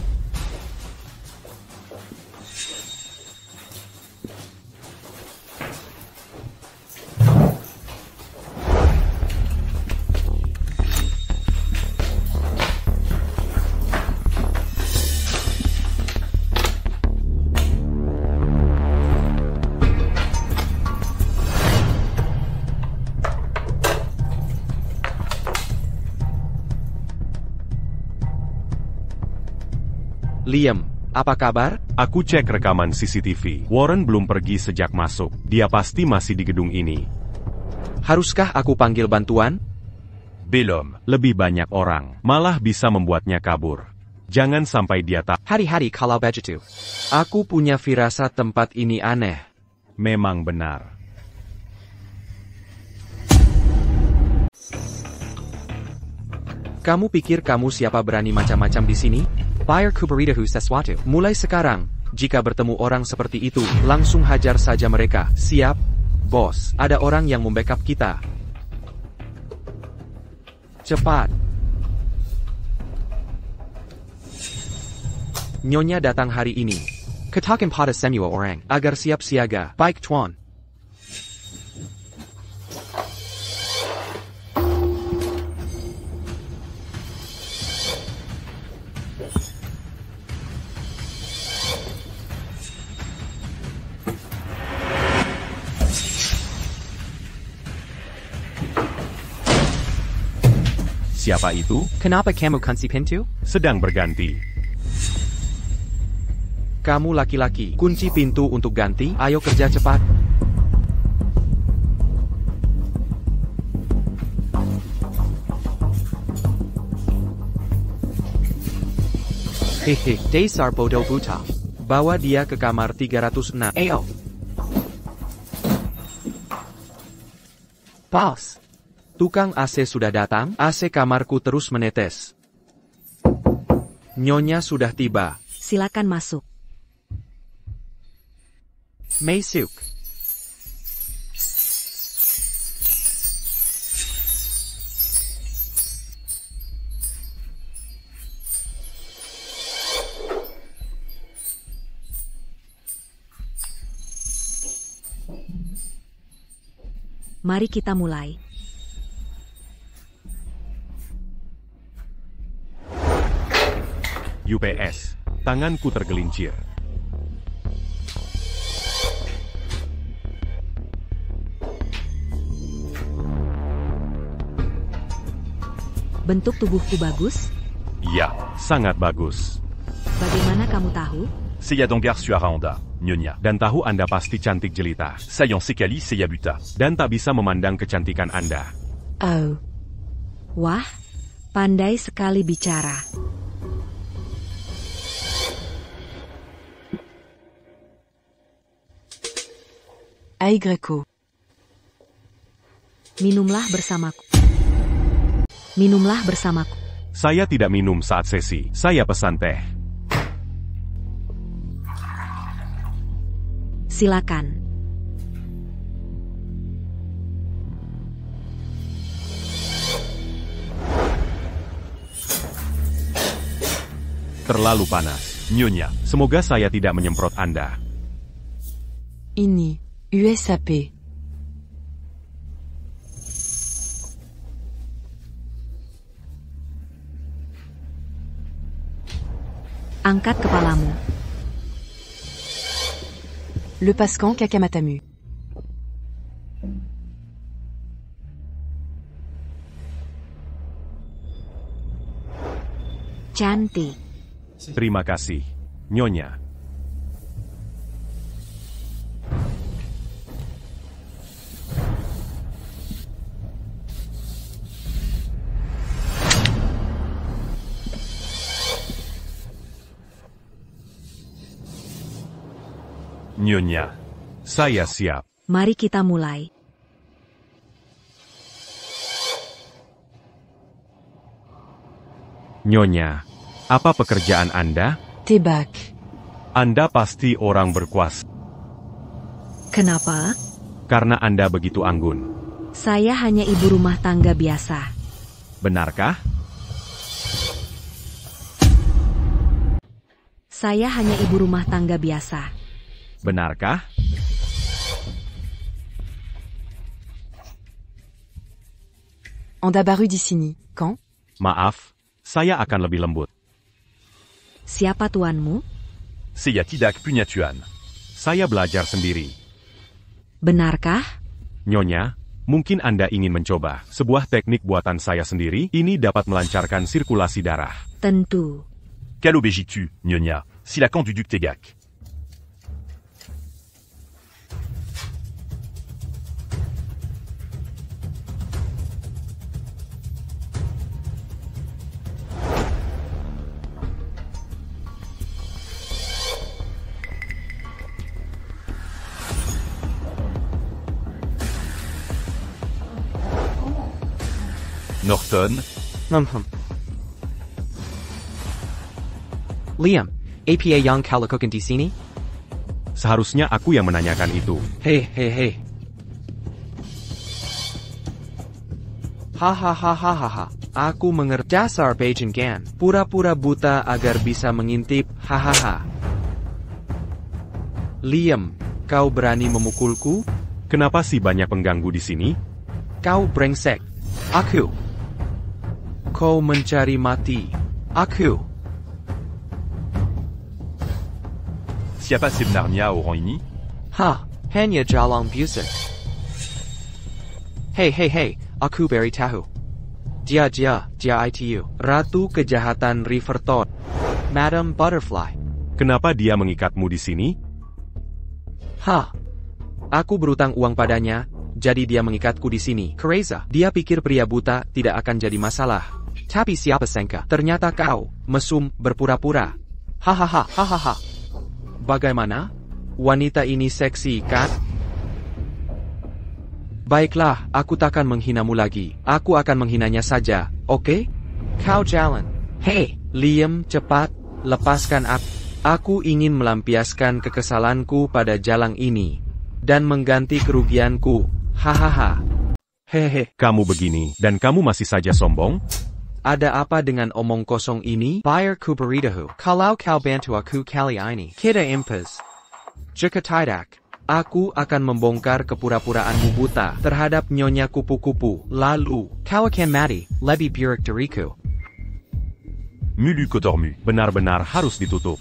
Liam, apa kabar? Aku cek rekaman CCTV. Warren belum pergi sejak masuk. Dia pasti masih di gedung ini. Haruskah aku panggil bantuan? Belum. Lebih banyak orang. Malah bisa membuatnya kabur. Jangan sampai dia tak. Hari-hari kalau begitu. Aku punya firasat tempat ini aneh. Memang benar. Kamu pikir kamu siapa berani macam-macam di sini? Bayar kuberitahu sesuatu. Mulai sekarang, jika bertemu orang seperti itu, langsung hajar saja mereka. Siap? Bos, ada orang yang membackup kita. Cepat. Nyonya datang hari ini. Katakan pada semua orang, agar siap siaga. Baik, Tuan. Siapa itu? Kenapa kamu kunci pintu? Sedang berganti. Kamu laki-laki, kunci pintu untuk ganti, ayo kerja cepat. Hehe, dasar bodoh buta. Bawa dia ke kamar 306. Ayo. Bos. Tukang AC sudah datang, AC kamarku terus menetes. Nyonya sudah tiba. Silakan masuk. Masuk. Mari kita mulai. UPS. Tanganku tergelincir. Bentuk tubuhku bagus? Ya. Sangat bagus. Bagaimana kamu tahu? C'est Yadongar Suaranda, Nyonya. Dan tahu Anda pasti cantik jelita. Sayan Sekali Seyabuta. Dan tak bisa memandang kecantikan Anda. Oh. Wah, pandai sekali bicara. Aigreco. Minumlah bersamaku. Minumlah bersamaku. Saya tidak minum saat sesi. Saya pesan teh. Silakan. Terlalu panas. Nyonya, semoga saya tidak menyemprot Anda. Ini. USAP. Angkat kepalamu. Lepaskan Kakamatamu. Cantik. Terima kasih, Nyonya. Nyonya, saya siap. Mari kita mulai. Nyonya, apa pekerjaan Anda? Tebak. Anda pasti orang berkuasa. Kenapa? Karena Anda begitu anggun. Saya hanya ibu rumah tangga biasa. Benarkah? Saya hanya ibu rumah tangga biasa. Benarkah? Anda baru di sini, quand? Maaf, saya akan lebih lembut. Siapa tuanmu? Seya tidak punya tuan. Saya belajar sendiri. Benarkah? Nyonya, mungkin Anda ingin mencoba sebuah teknik buatan saya sendiri. Ini dapat melancarkan sirkulasi darah. Tentu. Quel obégitu, Nyonya, si la camp du duc Tegak. Norton, Liam, APA yang kau lakukan di sini? Seharusnya aku yang menanyakan itu. Hei. Hahaha. Aku mengerti dasar Beijing Gan. Pura-pura buta agar bisa mengintip. Hahaha. Liam, kau berani memukulku? Kenapa sih banyak pengganggu di sini? Kau brengsek. Aku. Kau mencari mati. Aku. siapa sebenarnya orang ini? Hanya jalan busuk. Hei, aku beri tahu. Dia itu. Ratu Kejahatan Riverton. Madam Butterfly. Kenapa dia mengikatmu di sini? Aku berutang uang padanya, jadi dia mengikatku di sini. Crazy. Dia pikir pria buta tidak akan jadi masalah. Tapi siapa sangka, ternyata kau, mesum, berpura-pura. Hahaha. Bagaimana? Wanita ini seksi, kan? Baiklah, aku takkan menghinamu lagi. Aku akan menghinanya saja, oke? Kau jalan. Hei, Liam, cepat, lepaskan aku. Aku ingin melampiaskan kekesalanku pada jalang ini. Dan mengganti kerugianku. Hahaha. Hehe. Kamu begini, dan kamu masih saja sombong? Ada apa dengan omong kosong ini? Bayar ku beritahu. Kalau kau bantu aku kali ini, kita impas. Jika tidak, aku akan membongkar kepura-puraanmu buta terhadap nyonya kupu-kupu. Lalu, kau akan mati, lebih buruk dariku. Mulu Kodormu. Benar-benar harus ditutup.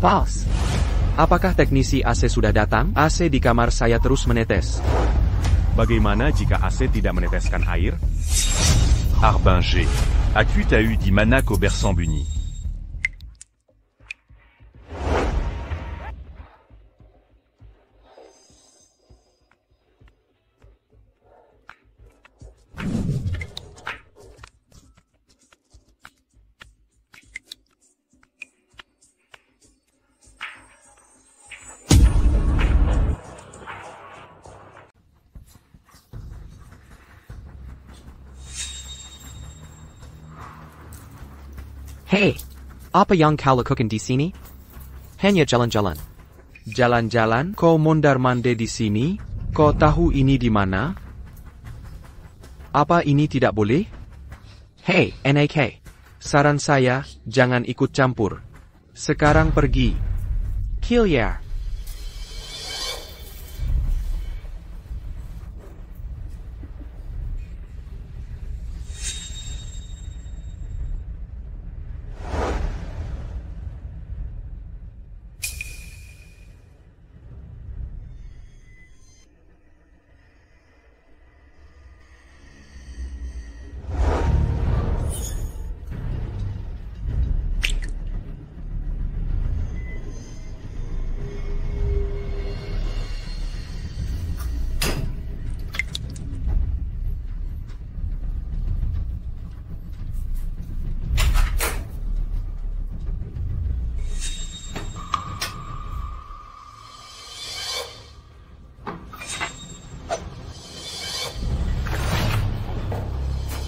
Pause. Apakah teknisi AC sudah datang? AC di kamar saya terus menetes. Bagaimana jika AC tidak meneteskan air? Arbinger. Aku di Manak au Bersambuni. Hey, apa yang kau lakukan di sini? Hanya jalan-jalan. Jalan-jalan? Kau mondar-mandir di sini? Kau tahu ini di mana? Apa ini tidak boleh? Hey, NAK. Saran saya, jangan ikut campur. Sekarang pergi. Clear.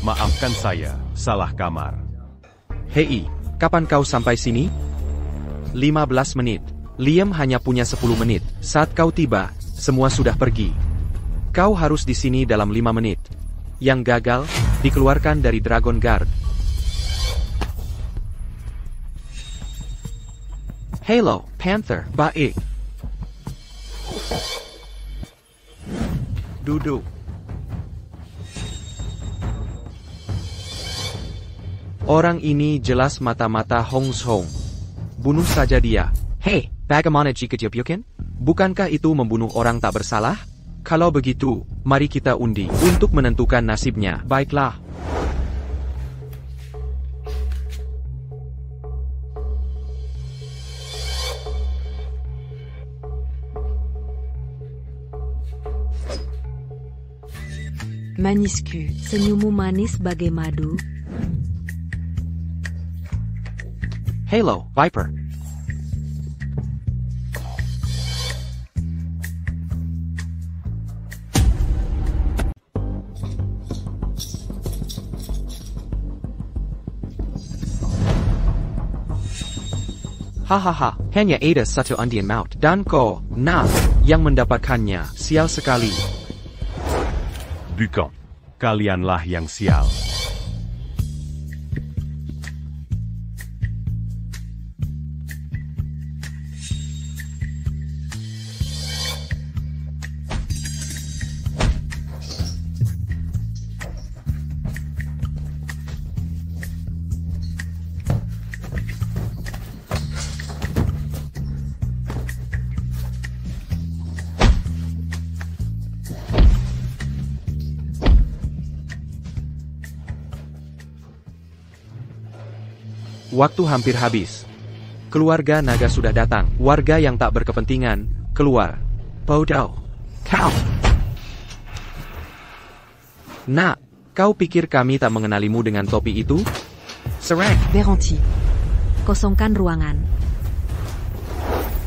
Maafkan saya, salah kamar. Hei, kapan kau sampai sini? 15 menit. Liam hanya punya 10 menit. Saat kau tiba, semua sudah pergi. Kau harus di sini dalam 5 menit. Yang gagal, dikeluarkan dari Dragon Guard. Hello, Panther. Baik. Duduk. Orang ini jelas mata-mata Hong Song. Bunuh saja dia. Hei, bagaimana jika dia bikin? Bukankah itu membunuh orang tak bersalah? Kalau begitu, mari kita undi untuk menentukan nasibnya. Baiklah. Manisku. Senyummu manis bagai madu. Hello, Viper. Hahaha, hanya ada satu undian maut. Dan kau, yang mendapatkannya. Sial sekali. Bukan. Kalianlah yang sial. Waktu hampir habis. Keluarga naga sudah datang. Warga yang tak berkepentingan, keluar. Bodoh. Kau. Nak, kau pikir kami tak mengenalimu dengan topi itu? Serang. Beranti. Kosongkan ruangan.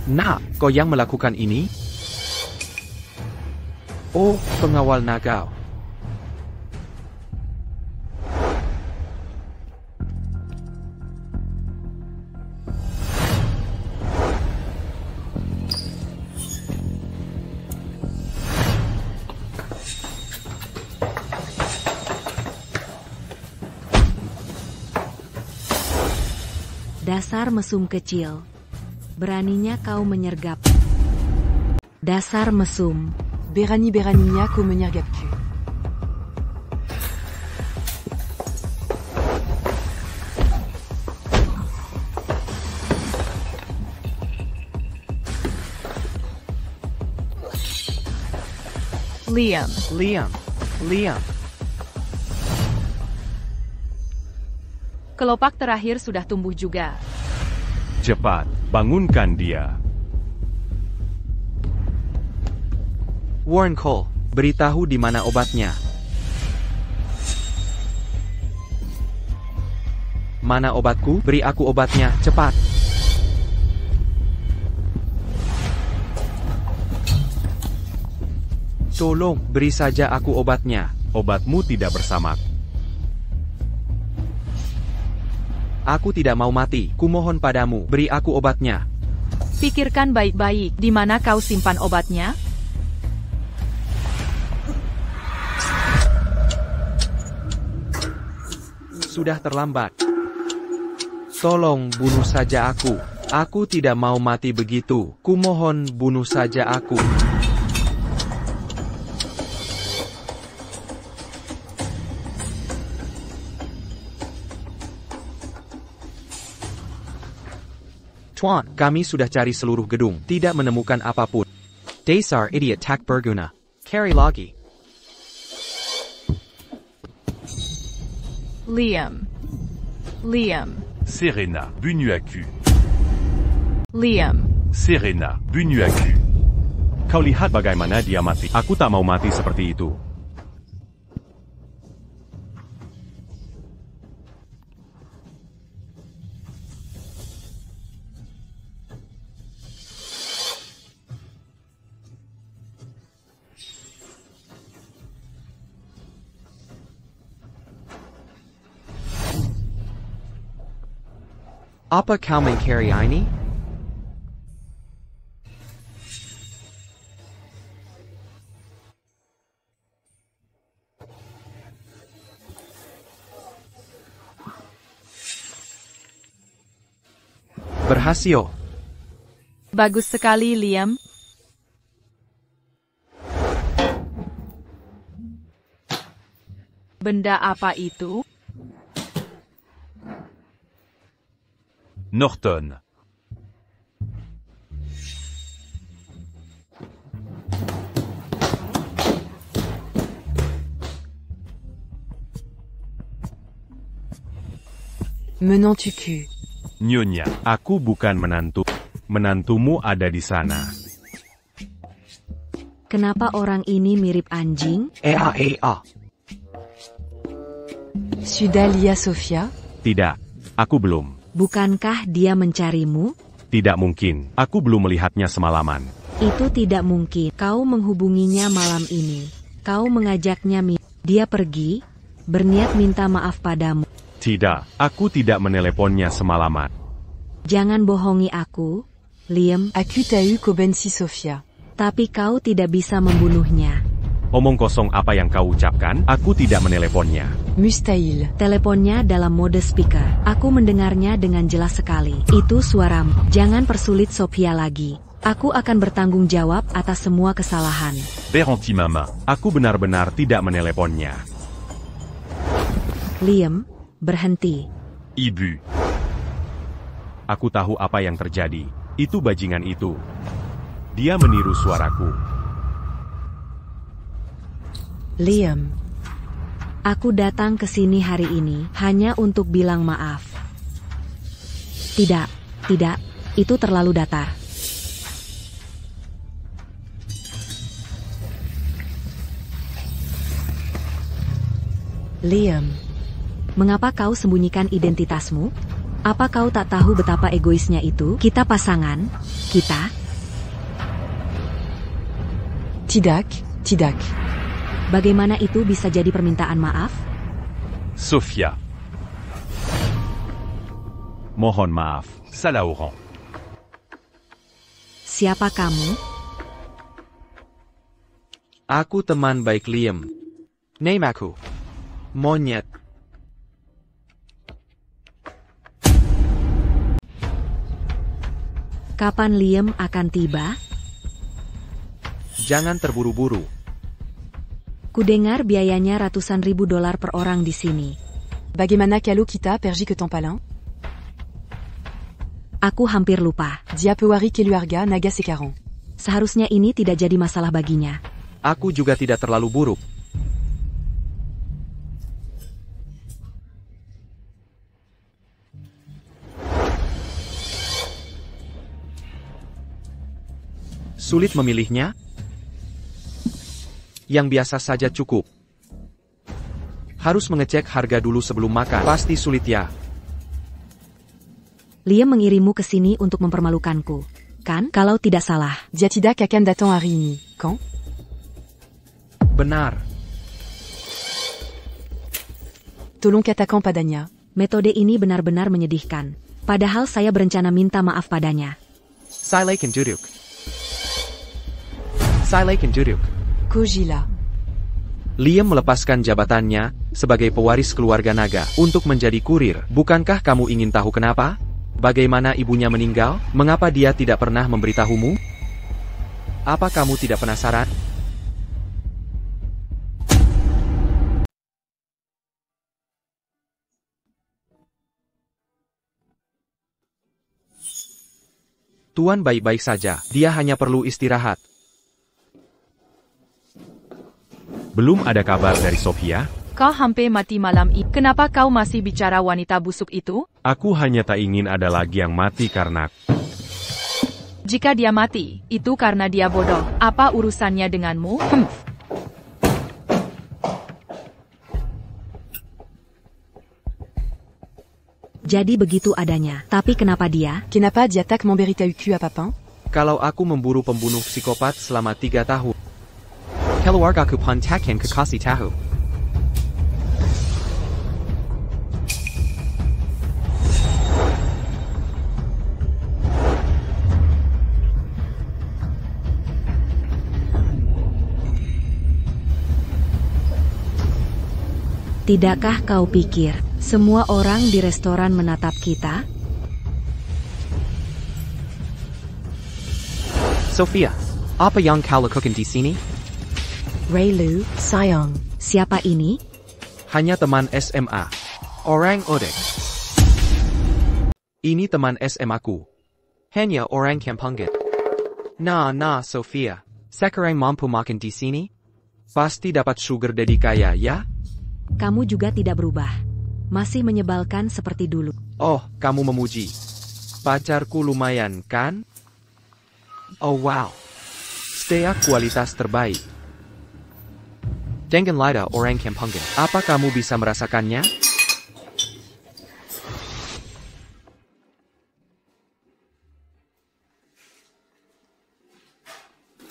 Nak, kau yang melakukan ini? Oh, pengawal naga. Dasar mesum kecil. Beraninya kau menyergap. Dasar mesum. Beraninya kau menyergapku. Liam. Liam. Kelopak terakhir sudah tumbuh juga. Cepat, bangunkan dia. Warren Cole, beritahu di mana obatnya. Mana obatku? Beri aku obatnya, cepat. Tolong, beri saja aku obatnya. Obatmu tidak bersamaku. Aku tidak mau mati. Kumohon padamu, beri aku obatnya. Pikirkan baik-baik, di mana kau simpan obatnya? Sudah terlambat. Tolong bunuh saja aku. Aku tidak mau mati begitu. Kumohon bunuh saja aku. Tuan, kami sudah cari seluruh gedung, tidak menemukan apapun. Dasar idiot tak berguna. Carry lagi. Liam. Serena, Bunuaku. Liam. Serena, Bunuaku. Kau lihat bagaimana dia mati. Aku tak mau mati seperti itu. Apa kau mencari ini? Berhasil. Bagus sekali, Liam. Benda apa itu? Norton. Menantuku. Nyonya. Aku bukan menantu. Menantumu ada di sana. Kenapa orang ini mirip anjing? Ea. Sudalia Sofia. Tidak, aku belum. Bukankah dia mencarimu? Tidak mungkin. Aku belum melihatnya semalaman. Itu tidak mungkin. Kau menghubunginya malam ini. Kau mengajaknya dia pergi, berniat minta maaf padamu. Tidak, aku tidak meneleponnya semalaman. Jangan bohongi aku, Liam. Aku tahu kau benci Sofia. Tapi kau tidak bisa membunuhnya. Omong kosong apa yang kau ucapkan, aku tidak meneleponnya. Mustahil. Teleponnya dalam mode speaker. Aku mendengarnya dengan jelas sekali. Itu suaramu. Jangan persulit Sophia lagi. Aku akan bertanggung jawab atas semua kesalahan. Berhenti mama. Aku benar-benar tidak meneleponnya. Liam, berhenti. Ibu. Aku tahu apa yang terjadi. Itu bajingan itu. Dia meniru suaraku. Liam, aku datang ke sini hari ini hanya untuk bilang maaf. Tidak, itu terlalu datar. Liam, mengapa kau sembunyikan identitasmu? Apa kau tak tahu betapa egoisnya itu? Kita pasangan, kita. Tidak. Bagaimana itu bisa jadi permintaan maaf? Sofia. Mohon maaf. Salaoran. Siapa kamu? Aku teman baik Liam. Name aku. Monyet. Kapan Liam akan tiba? Jangan terburu-buru. Kudengar biayanya ratusan ribu dolar per orang di sini. Bagaimana kalau kita pergi ke Tampalin? Aku hampir lupa. Dia pewari keluarga naga sekarang. Seharusnya ini tidak jadi masalah baginya. Aku juga tidak terlalu buruk. Sulit memilihnya? Yang biasa saja cukup. Harus mengecek harga dulu sebelum makan. Pasti sulit ya. Liam mengirimu ke sini untuk mempermalukanku. Kan? Kalau tidak salah. Diatidak akan datang hari ini. Quand? Benar. Tolong katakan padanya. Metode ini benar-benar menyedihkan. Padahal saya berencana minta maaf padanya. Silakan duduk. Silakan duduk. Kojila. Liam melepaskan jabatannya sebagai pewaris keluarga naga untuk menjadi kurir. Bukankah kamu ingin tahu kenapa? Bagaimana ibunya meninggal? Mengapa dia tidak pernah memberitahumu? Apa kamu tidak penasaran? Tuan baik-baik saja, dia hanya perlu istirahat. Belum ada kabar dari Sofia? Kau hampir mati malam ini. Kenapa kau masih bicara wanita busuk itu? Aku hanya tak ingin ada lagi yang mati karena... Jika dia mati, itu karena dia bodoh. Apa urusannya denganmu? Jadi begitu adanya. Tapi kenapa dia? Kenapa Diatak memberikan cul à Papin? Kalau aku memburu pembunuh psikopat selama 3 tahun. Keluargaku pun takkan kekasih tahu. Tidakkah kau pikir, semua orang di restoran menatap kita? Sofia, apa yang kau lakukan di sini? Raylu, sayang. Siapa ini? Hanya teman SMA. Orang Odek. Ini teman SMA-ku. Hanya orang Kampunggit. Nah, Sofia. Sekarang mampu makan di sini? Pasti dapat sugar daddy kaya, ya? Kamu juga tidak berubah. Masih menyebalkan seperti dulu. Oh, kamu memuji. Pacarku lumayan, kan? Oh wow. Steak kualitas terbaik. Dengan lidah orang Kampunggit. Apa kamu bisa merasakannya?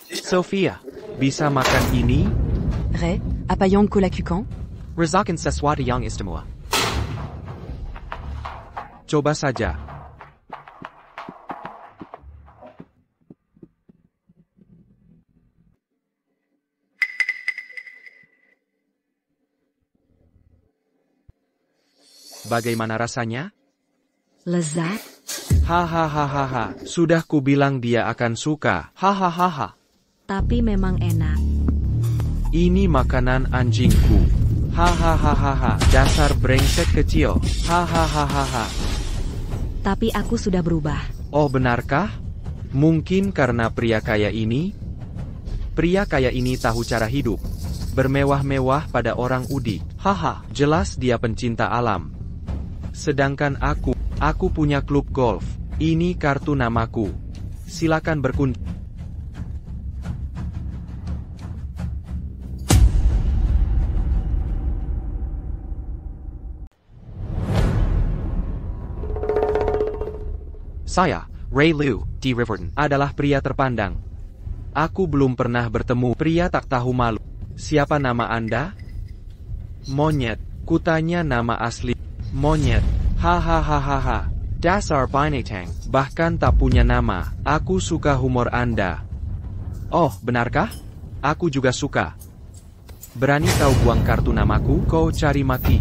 Sofia, bisa makan ini? Ray, apa yang kau lakukan? Rasakan sesuatu yang istimewa. Coba saja. Bagaimana rasanya? Lezat? Hahaha, sudah kubilang dia akan suka. Hahaha. Tapi memang enak. Ini makanan anjingku. Hahaha, dasar brengsek kecil. Hahaha. Tapi aku sudah berubah. Oh benarkah? Mungkin karena pria kaya ini? Pria kaya ini tahu cara hidup. Bermewah-mewah pada orang udik. Haha, jelas dia pencinta alam. Sedangkan aku punya klub golf. Ini kartu namaku. Silakan berkunjung. Saya, Ray Liu, di Riverton, adalah pria terpandang. Aku belum pernah bertemu pria tak tahu malu. Siapa nama Anda? Monyet. Kutanya nama asli. Monyet. Hahaha. Dasar binatang. Bahkan tak punya nama. Aku suka humor Anda. Oh, benarkah? Aku juga suka. Berani kau buang kartu namaku? Kau cari mati.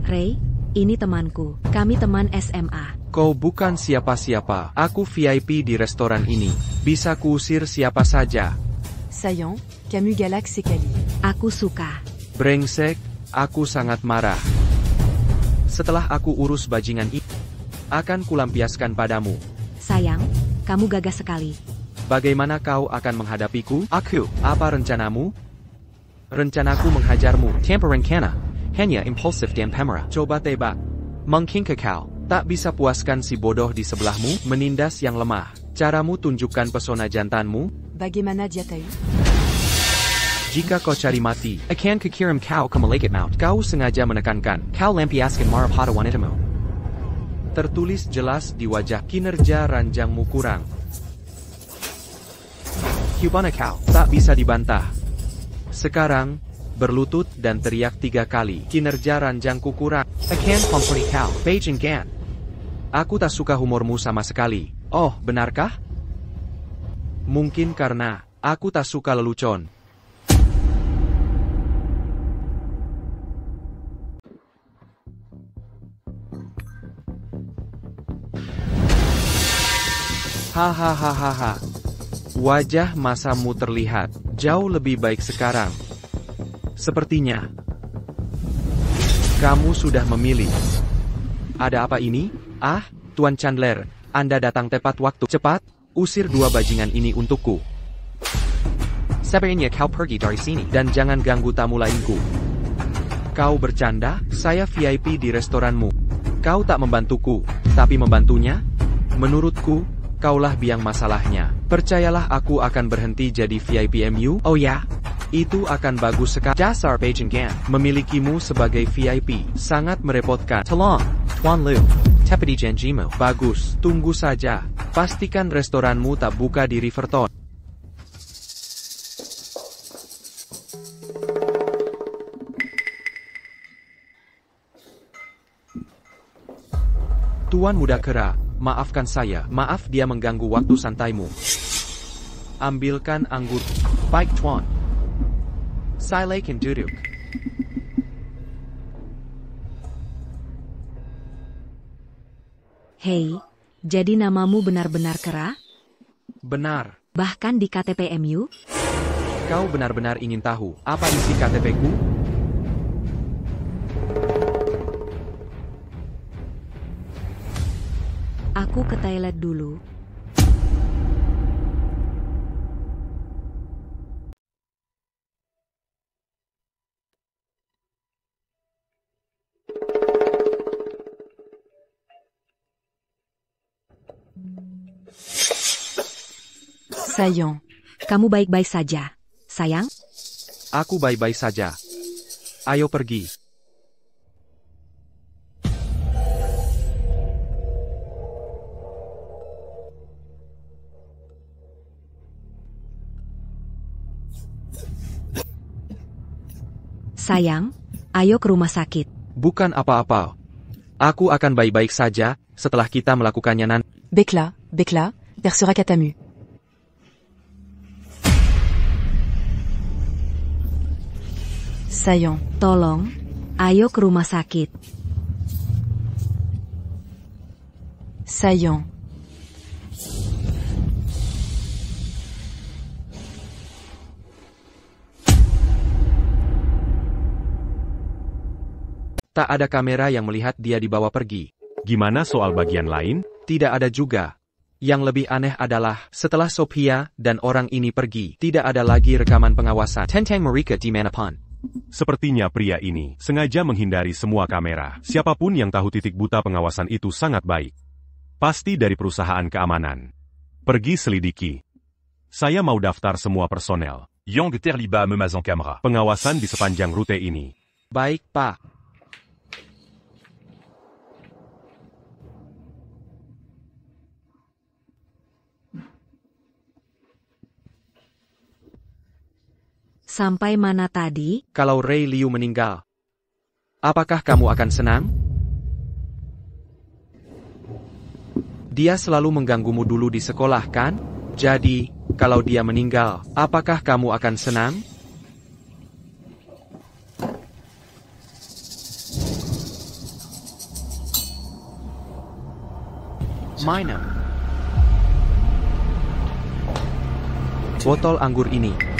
Ray, ini temanku. Kami teman SMA. Kau bukan siapa-siapa. Aku VIP di restoran ini. Bisa kuusir siapa saja. Saillant, Camus Galax sekali. Aku suka. Brengsek, aku sangat marah. Setelah aku urus bajingan ini, akan kulampiaskan padamu. Sayang, kamu gagah sekali. Bagaimana kau akan menghadapiku? Aku, apa rencanamu? Rencanaku menghajarmu. Tanpa rencana, hanya impulsif dan pemarah. Coba tebak. Mungkin kau Tak bisa puaskan si bodoh di sebelahmu, menindas yang lemah. Caramu tunjukkan pesona jantanmu. Bagaimana dia tahu? Jika kau cari mati, akan kukirim kau ke malaikat maut. kau sengaja menekankan. Kau lampiaskan marah pada wanitamu. Tertulis jelas di wajah, kinerja ranjangmu kurang. Cubana kau Tak bisa dibantah. Sekarang, berlutut dan teriak 3 kali. Kinerja ranjangku kurang. akan komponi kau. Beijing Gan. Aku tak suka humormu sama sekali. Oh, benarkah? Mungkin karena aku tak suka lelucon. Hahaha. Wajah masamu terlihat jauh lebih baik sekarang. Sepertinya kamu sudah memilih. Ada apa ini? Ah, Tuan Chandler, Anda datang tepat waktu. Cepat, usir 2 bajingan ini untukku. Sebaiknya kau pergi dari sini. Dan jangan ganggu tamu lainku. Kau bercanda? Saya VIP di restoranmu. Kau tak membantuku, tapi membantunya? Menurutku, kaulah biang masalahnya. Percayalah aku akan berhenti jadi VIP MU. Oh ya? Itu akan bagus sekali. Dasar Beijing Gan. Memilikimu sebagai VIP sangat merepotkan. Tolong, Tuan Lu. Tepedi janjimu. Bagus, tunggu saja. Pastikan restoranmu tak buka di Riverton. Tuan muda kera, maafkan saya. Maaf dia mengganggu waktu santaimu. Ambilkan anggur. Baik Tuan. Silakan duduk. Hei, jadi namamu benar-benar Kera? Benar. Bahkan di KTP MU? Kau benar-benar ingin tahu apa isi KTP-ku? Aku ke toilet dulu. Sayang. Kamu baik-baik saja, sayang? Aku baik-baik saja. Ayo pergi. Sayang, ayo ke rumah sakit. Bukan apa-apa. Aku akan baik-baik saja setelah kita melakukannya nanti. Bekla, Bergerac à ta mue. Sayang. Tolong, ayo ke rumah sakit. Sayang. Tak ada kamera yang melihat dia dibawa pergi. Gimana soal bagian lain? Tidak ada juga. Yang lebih aneh adalah, setelah Sophia dan orang ini pergi, tidak ada lagi rekaman pengawasan. Tentang mereka di manapun. Sepertinya pria ini sengaja menghindari semua kamera. Siapapun yang tahu titik buta pengawasan itu sangat baik. Pasti dari perusahaan keamanan. Pergi selidiki. Saya mau daftar semua personel. Yang terlibat memasang kamera. Pengawasan di sepanjang rute ini. Baik, Pak. Sampai mana tadi? Kalau Ray Liu meninggal, apakah kamu akan senang? Dia selalu mengganggumu dulu di sekolah, kan? Jadi, kalau dia meninggal, apakah kamu akan senang? Minum. Botol anggur ini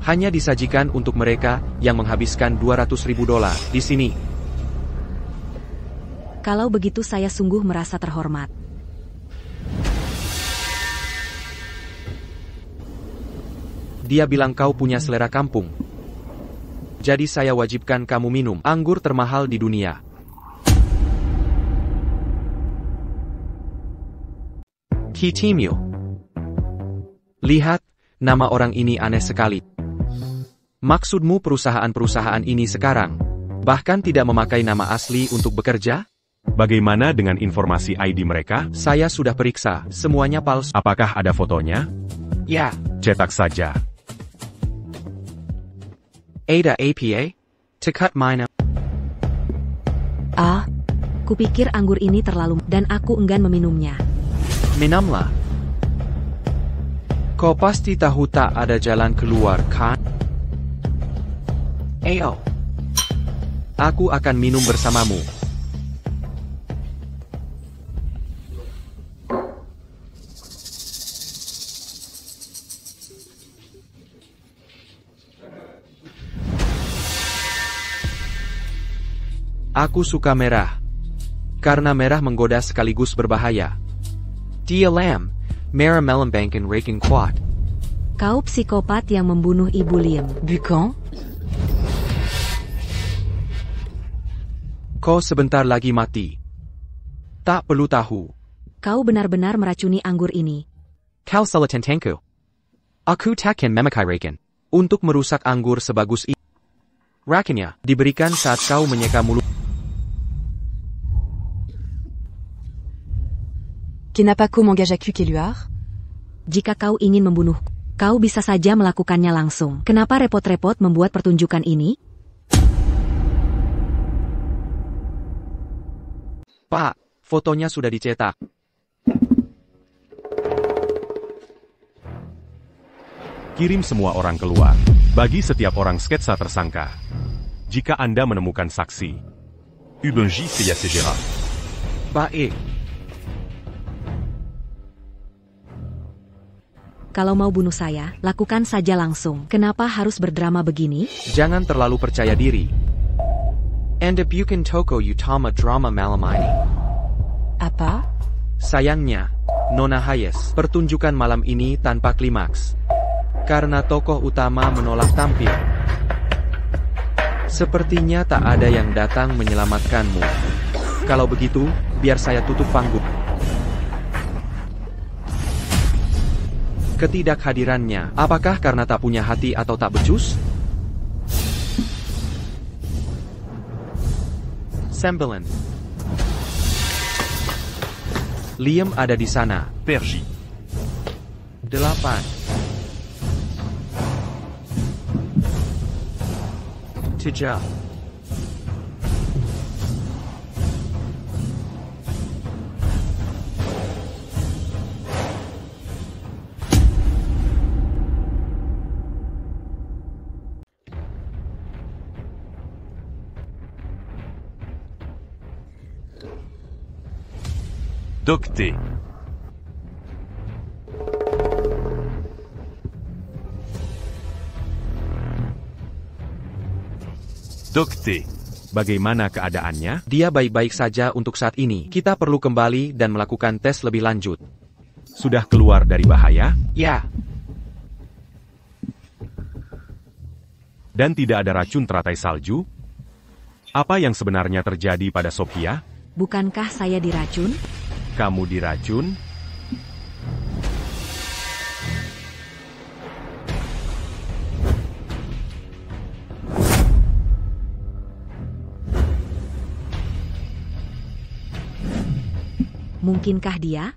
hanya disajikan untuk mereka yang menghabiskan $200.000 di sini. Kalau begitu saya sungguh merasa terhormat. Dia bilang kau punya selera kampung. Jadi saya wajibkan kamu minum anggur termahal di dunia. Kitimyo. Lihat, nama orang ini aneh sekali. Maksudmu perusahaan-perusahaan ini sekarang bahkan tidak memakai nama asli untuk bekerja? Bagaimana dengan informasi ID mereka? Saya sudah periksa, semuanya palsu. Apakah ada fotonya? Ya, Cetak saja. Ada APA? To cut mine. Ah, kupikir anggur ini terlalu dan aku enggan meminumnya. Minumlah. Kau pasti tahu tak ada jalan keluar, kan? Ayo. Aku akan minum bersamamu. Aku suka merah. Karena merah menggoda sekaligus berbahaya. Dia lam, merah melembangkan raking kuat. Kau psikopat yang membunuh Ibu Liam. Bucan? Kau sebentar lagi mati. Tak perlu tahu. Kau benar-benar meracuni anggur ini. Kau salah tentangku. Aku takkan memakai raken Untuk merusak anggur sebagus ini. Rakennya diberikan saat kau menyeka mulut. Kenapa m'engage à Cuqueluard? Jika kau ingin membunuh, kau bisa saja melakukannya langsung. Kenapa repot-repot membuat pertunjukan ini? Pak, fotonya sudah dicetak. Kirim semua orang keluar. Bagi setiap orang sketsa tersangka. Jika Anda menemukan saksi. Ubenji Seyasegera. Baik. Kalau mau bunuh saya, lakukan saja langsung. Kenapa harus berdrama begini? Jangan terlalu percaya diri. Anda bukan toko utama drama malam ini. Apa? Sayangnya, Nona Hayes, pertunjukan malam ini tanpa klimaks. Karena tokoh utama menolak tampil. Sepertinya tak ada yang datang menyelamatkanmu. Kalau begitu, biar saya tutup panggung. Ketidakhadirannya, apakah karena tak punya hati atau tak becus? Sembilan. Liam ada di sana. Pergy. 8. Tija. Docté. Docté. Bagaimana keadaannya? Dia baik-baik saja untuk saat ini. Kita perlu kembali dan melakukan tes lebih lanjut. Sudah keluar dari bahaya? Ya. Dan tidak ada racun teratai salju? Apa yang sebenarnya terjadi pada Sophia? Bukankah saya diracun? Kamu diracun? Mungkinkah dia?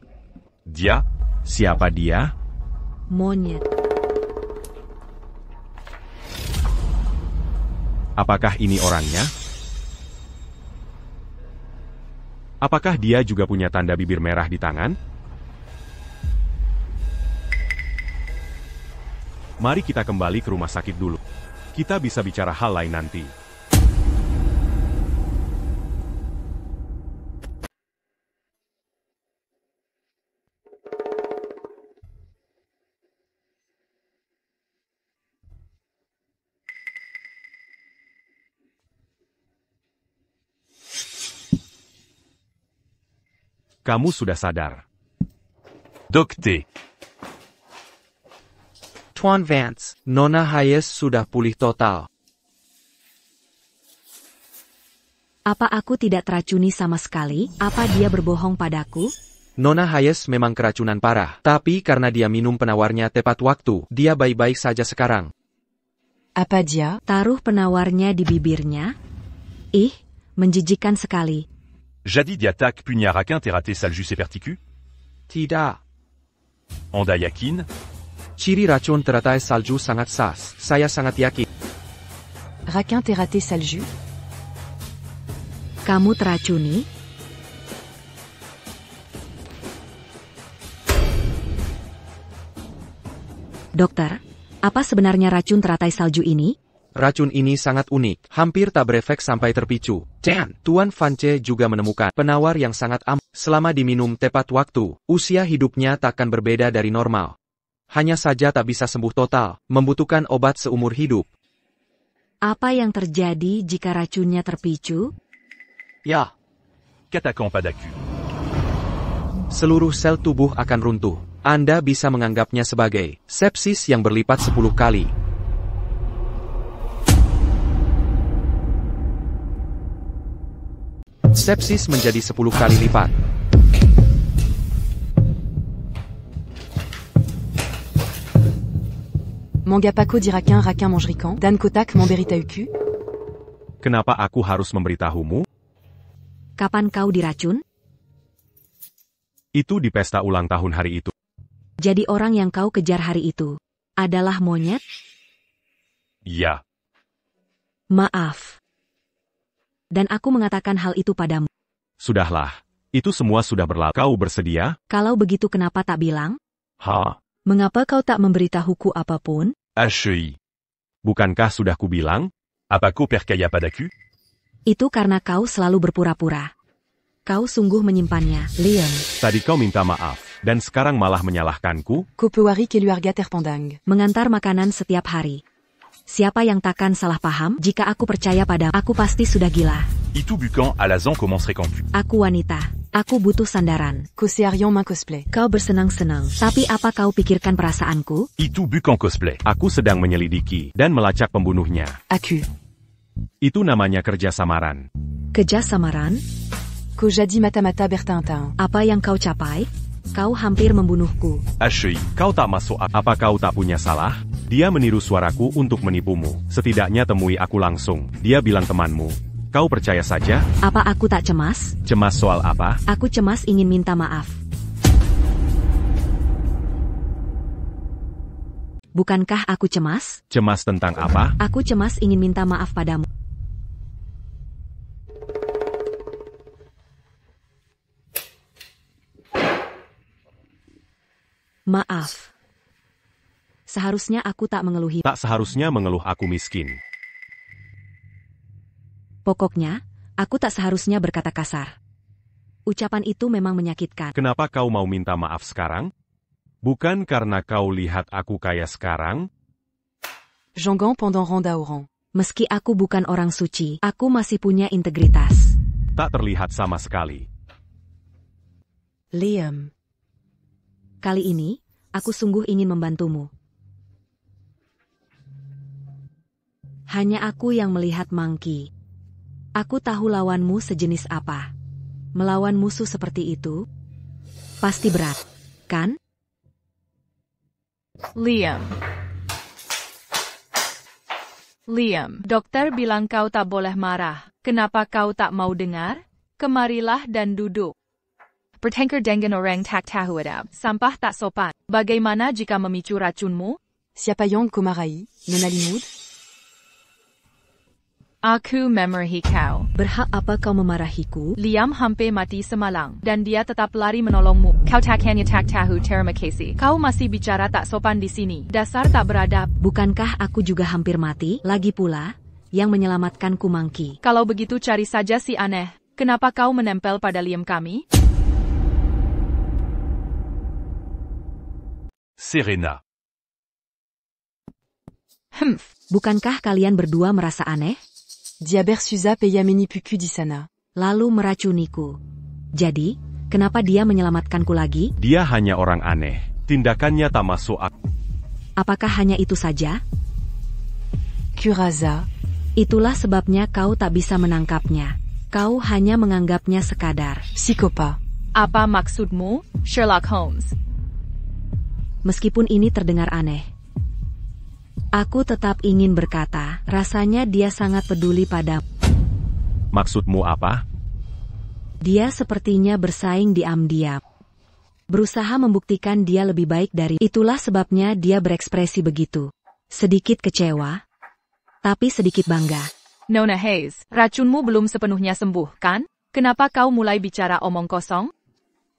Dia. Siapa dia? Monyet. Apakah ini orangnya? Apakah dia juga punya tanda bibir merah di tangan? Mari kita kembali ke rumah sakit dulu. Kita bisa bicara hal lain nanti. Kamu sudah sadar. Docté. Tuan Vance, Nona Hayes sudah pulih total. Apa aku tidak teracuni sama sekali? Apa dia berbohong padaku? Nona Hayes memang keracunan parah, tapi karena dia minum penawarnya tepat waktu, dia baik-baik saja sekarang. Apa dia? Taruh penawarnya di bibirnya. Ih, menjijikan sekali. Jadis diattaque pugnaraquin terraté saljus et perticu? Tidak. Anda yakin? Ciri racun teratai salju sangat sas, saya sangat yakin. Raquin terraté salju? Kamu teracuni? Dokter, apa sebenarnya racun teratai salju ini? Racun ini sangat unik, hampir tak berefek sampai terpicu. Dan, Tuan Vance juga menemukan penawar yang sangat aman. Selama diminum tepat waktu, usia hidupnya takkan berbeda dari normal. Hanya saja tak bisa sembuh total, membutuhkan obat seumur hidup. Apa yang terjadi jika racunnya terpicu? Ya. Catacamp Padaku. Seluruh sel tubuh akan runtuh. Anda bisa menganggapnya sebagai sepsis yang berlipat 10 kali. Sepsis menjadi 10 kali lipat. Mangapako diraquin raquin mangerican, Dan Kotak Mamberita Uku? Kenapa aku harus memberitahumu? Kapan kau diracun? Itu di pesta ulang tahun hari itu. Jadi orang yang kau kejar hari itu adalah monyet? Ya. Maaf. Dan aku mengatakan hal itu padamu. Sudahlah. Itu semua sudah berlalu. Kau bersedia? Kalau begitu kenapa tak bilang? Ha. Mengapa kau tak memberitahuku apapun? HEI. Bukankah sudah kubilang? Apako perkaya Padaku? Itu karena kau selalu berpura-pura. Kau sungguh menyimpannya, Liam. Tadi kau minta maaf, dan sekarang malah menyalahkanku? Kopewari Keluarga Terpandang. Mengantar makanan setiap hari. Siapa yang takkan salah paham? Jika aku percaya padamu, aku pasti sudah gila. Itu bukan alazan commencerait quand tu. Aku wanita. Aku butuh sandaran. Kosearion main cosplay. Kau bersenang-senang. Tapi apa kau pikirkan perasaanku? Itu bukan cosplay. Aku sedang menyelidiki dan melacak pembunuhnya. Aku. Itu namanya kerja samaran. Kerja samaran? Ko jadi mata-mata bertintin. Apa yang kau capai? Kau hampir membunuhku. HEI. Kau tak masuk. Apa kau tak punya salah? Dia meniru suaraku untuk menipumu. Setidaknya temui aku langsung. Dia bilang temanmu. Kau percaya saja? Apa aku tak cemas? Cemas soal apa? Aku cemas ingin minta maaf. Bukankah aku cemas? Cemas tentang apa? Aku cemas ingin minta maaf padamu. Maaf. Seharusnya aku tak mengeluhi. Tak seharusnya mengeluh aku miskin. Pokoknya, aku tak seharusnya berkata kasar. Ucapan itu memang menyakitkan. Kenapa kau mau minta maaf sekarang? Bukan karena kau lihat aku kaya sekarang? Jangan pendant ronda orang. Meski aku bukan orang suci, aku masih punya integritas. Tak terlihat sama sekali. Liam. Kali ini, aku sungguh ingin membantumu. Hanya aku yang melihat Monkey. Aku tahu lawanmu sejenis apa. Melawan musuh seperti itu, pasti berat, kan? Liam. Liam, dokter bilang kau tak boleh marah. Kenapa kau tak mau dengar? Kemarilah dan duduk. Bertengkar dengan orang tak tahu adab. Sampah tak sopan. Bagaimana jika memicu racunmu? Siapa yang komarahi? Nona Limud? Aku memarahi kau. Berhak apa kau memarahiku? Liam hampir mati semalam, dan dia tetap lari menolongmu. Kau tak hanya tak tahu terima kasih. Kau masih bicara tak sopan di sini. Dasar tak beradab. Bukankah aku juga hampir mati? Lagi pula, yang menyelamatkanku Monkey. Kalau begitu cari saja si aneh. Kenapa kau menempel pada Liam kami? Serena. Bukankah kalian berdua merasa aneh? Diaber Suza Peyameni Puku di sana. Lalu meracuniku. Jadi, kenapa dia menyelamatkanku lagi? Dia hanya orang aneh. Tindakannya tak masuk akal. Apakah hanya itu saja? Kuraza. Itulah sebabnya kau tak bisa menangkapnya. Kau hanya menganggapnya sekadar. Psychopathe. Apa maksudmu, Sherlock Holmes? Meskipun ini terdengar aneh, aku tetap ingin berkata, rasanya dia sangat peduli padamu. Maksudmu apa? Dia sepertinya bersaing diam-diam. Berusaha membuktikan dia lebih baik dari. Itulah sebabnya dia berekspresi begitu. Sedikit kecewa, tapi sedikit bangga. Nona Hayes, racunmu belum sepenuhnya sembuh, kan? Kenapa kau mulai bicara omong kosong?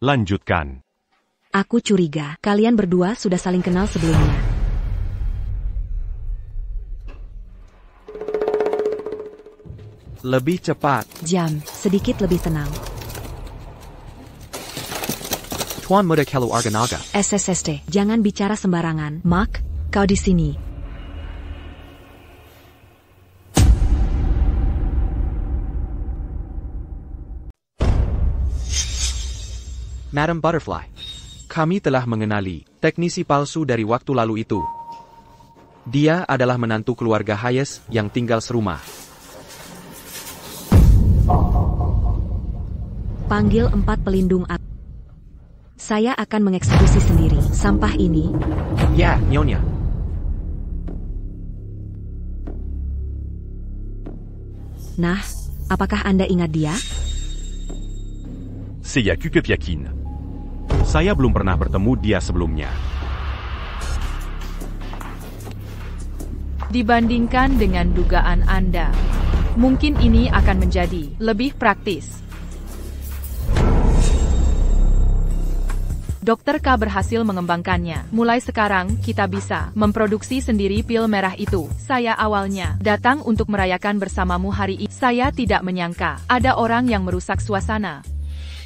Lanjutkan. Aku curiga, kalian berdua sudah saling kenal sebelumnya. Lebih cepat. Jam, sedikit lebih tenang. Tuan Muda Keluarga. SSSD, jangan bicara sembarangan. Mark, kau di sini. Madam Butterfly. Kami telah mengenali teknisi palsu dari waktu lalu itu. Dia adalah menantu keluarga Hayes yang tinggal serumah. Panggil 4 pelindung api. Saya akan mengeksekusi sendiri sampah ini. Ya, Nyonya. Nah, apakah Anda ingat dia? C'est Yakub Piakin. Saya belum pernah bertemu dia sebelumnya. Dibandingkan dengan dugaan Anda, mungkin ini akan menjadi lebih praktis. Dr. K berhasil mengembangkannya. Mulai sekarang, kita bisa memproduksi sendiri pil merah itu. Saya awalnya datang untuk merayakan bersamamu hari ini. Saya tidak menyangka ada orang yang merusak suasana.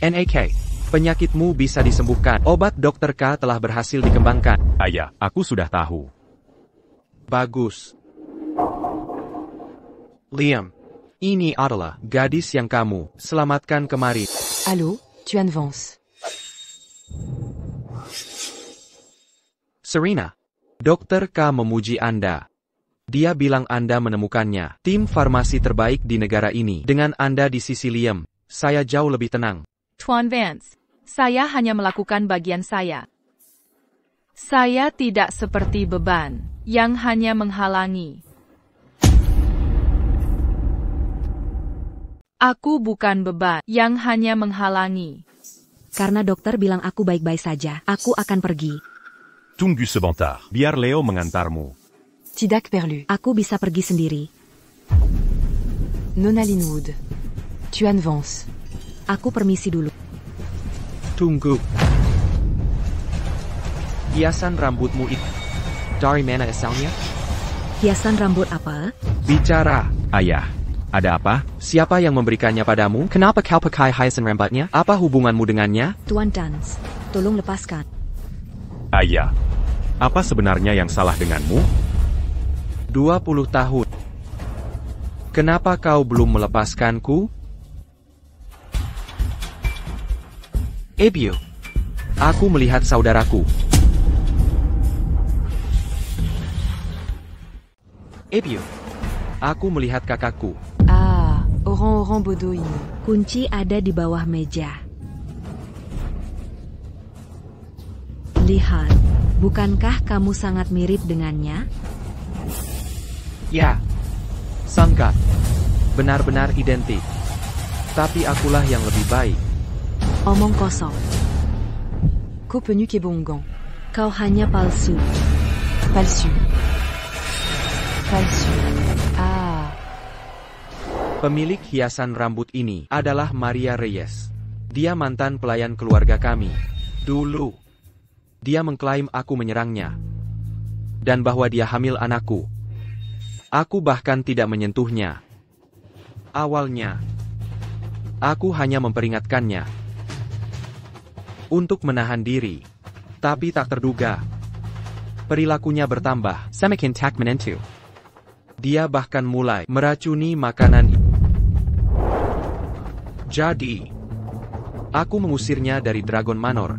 NAK, penyakitmu bisa disembuhkan. Obat Dr. K telah berhasil dikembangkan. Ayah, aku sudah tahu. Bagus. Liam, ini adalah gadis yang kamu selamatkan kemarin. Allô, Tuan Vance. Serena, Dr. K memuji Anda. Dia bilang Anda menemukannya. Tim farmasi terbaik di negara ini. Dengan Anda di sisi Liam, saya jauh lebih tenang. Tuan Vance, saya hanya melakukan bagian saya. Saya tidak seperti beban yang hanya menghalangi. Aku bukan beban yang hanya menghalangi. Karena dokter bilang aku baik-baik saja, aku akan pergi. Tungu sebentar. Biar Leo mengantarmu. Tidak perlu. Aku bisa pergi sendiri. Nona Linwood. Tuan Vance. Aku permisi dulu. Tunggu. Hiasan rambutmu itu. Dari mana asalnya? Hiasan rambut apa? Bicara. Ayah, ada apa? Siapa yang memberikannya padamu? Kenapa kau pakai hiasan rambutnya? Apa hubunganmu dengannya? Tuan Dance, tolong lepaskan. Ayah, apa sebenarnya yang salah denganmu? 20 tahun. Kenapa kau belum melepaskanku? Ebio. Aku melihat saudaraku. Ebio. Aku melihat kakakku. Ah, Oran Bodoin. Kunci ada di bawah meja. Lihat, bukankah kamu sangat mirip dengannya? Ya. Sangat. Benar-benar identik. Tapi akulah yang lebih baik. Omong kosong. Copenu Kebongan. Kau hanya palsu. Palsu. Palsu. Ah. Pemilik hiasan rambut ini adalah Maria Reyes. Dia mantan pelayan keluarga kami. Dulu. Dia mengklaim aku menyerangnya. Dan bahwa dia hamil anakku. Aku bahkan tidak menyentuhnya. Awalnya, aku hanya memperingatkannya untuk menahan diri. Tapi tak terduga, perilakunya bertambah. Semakin tak menentu. Dia bahkan mulai meracuni makanan. Jadi, aku mengusirnya dari Dragon Manor.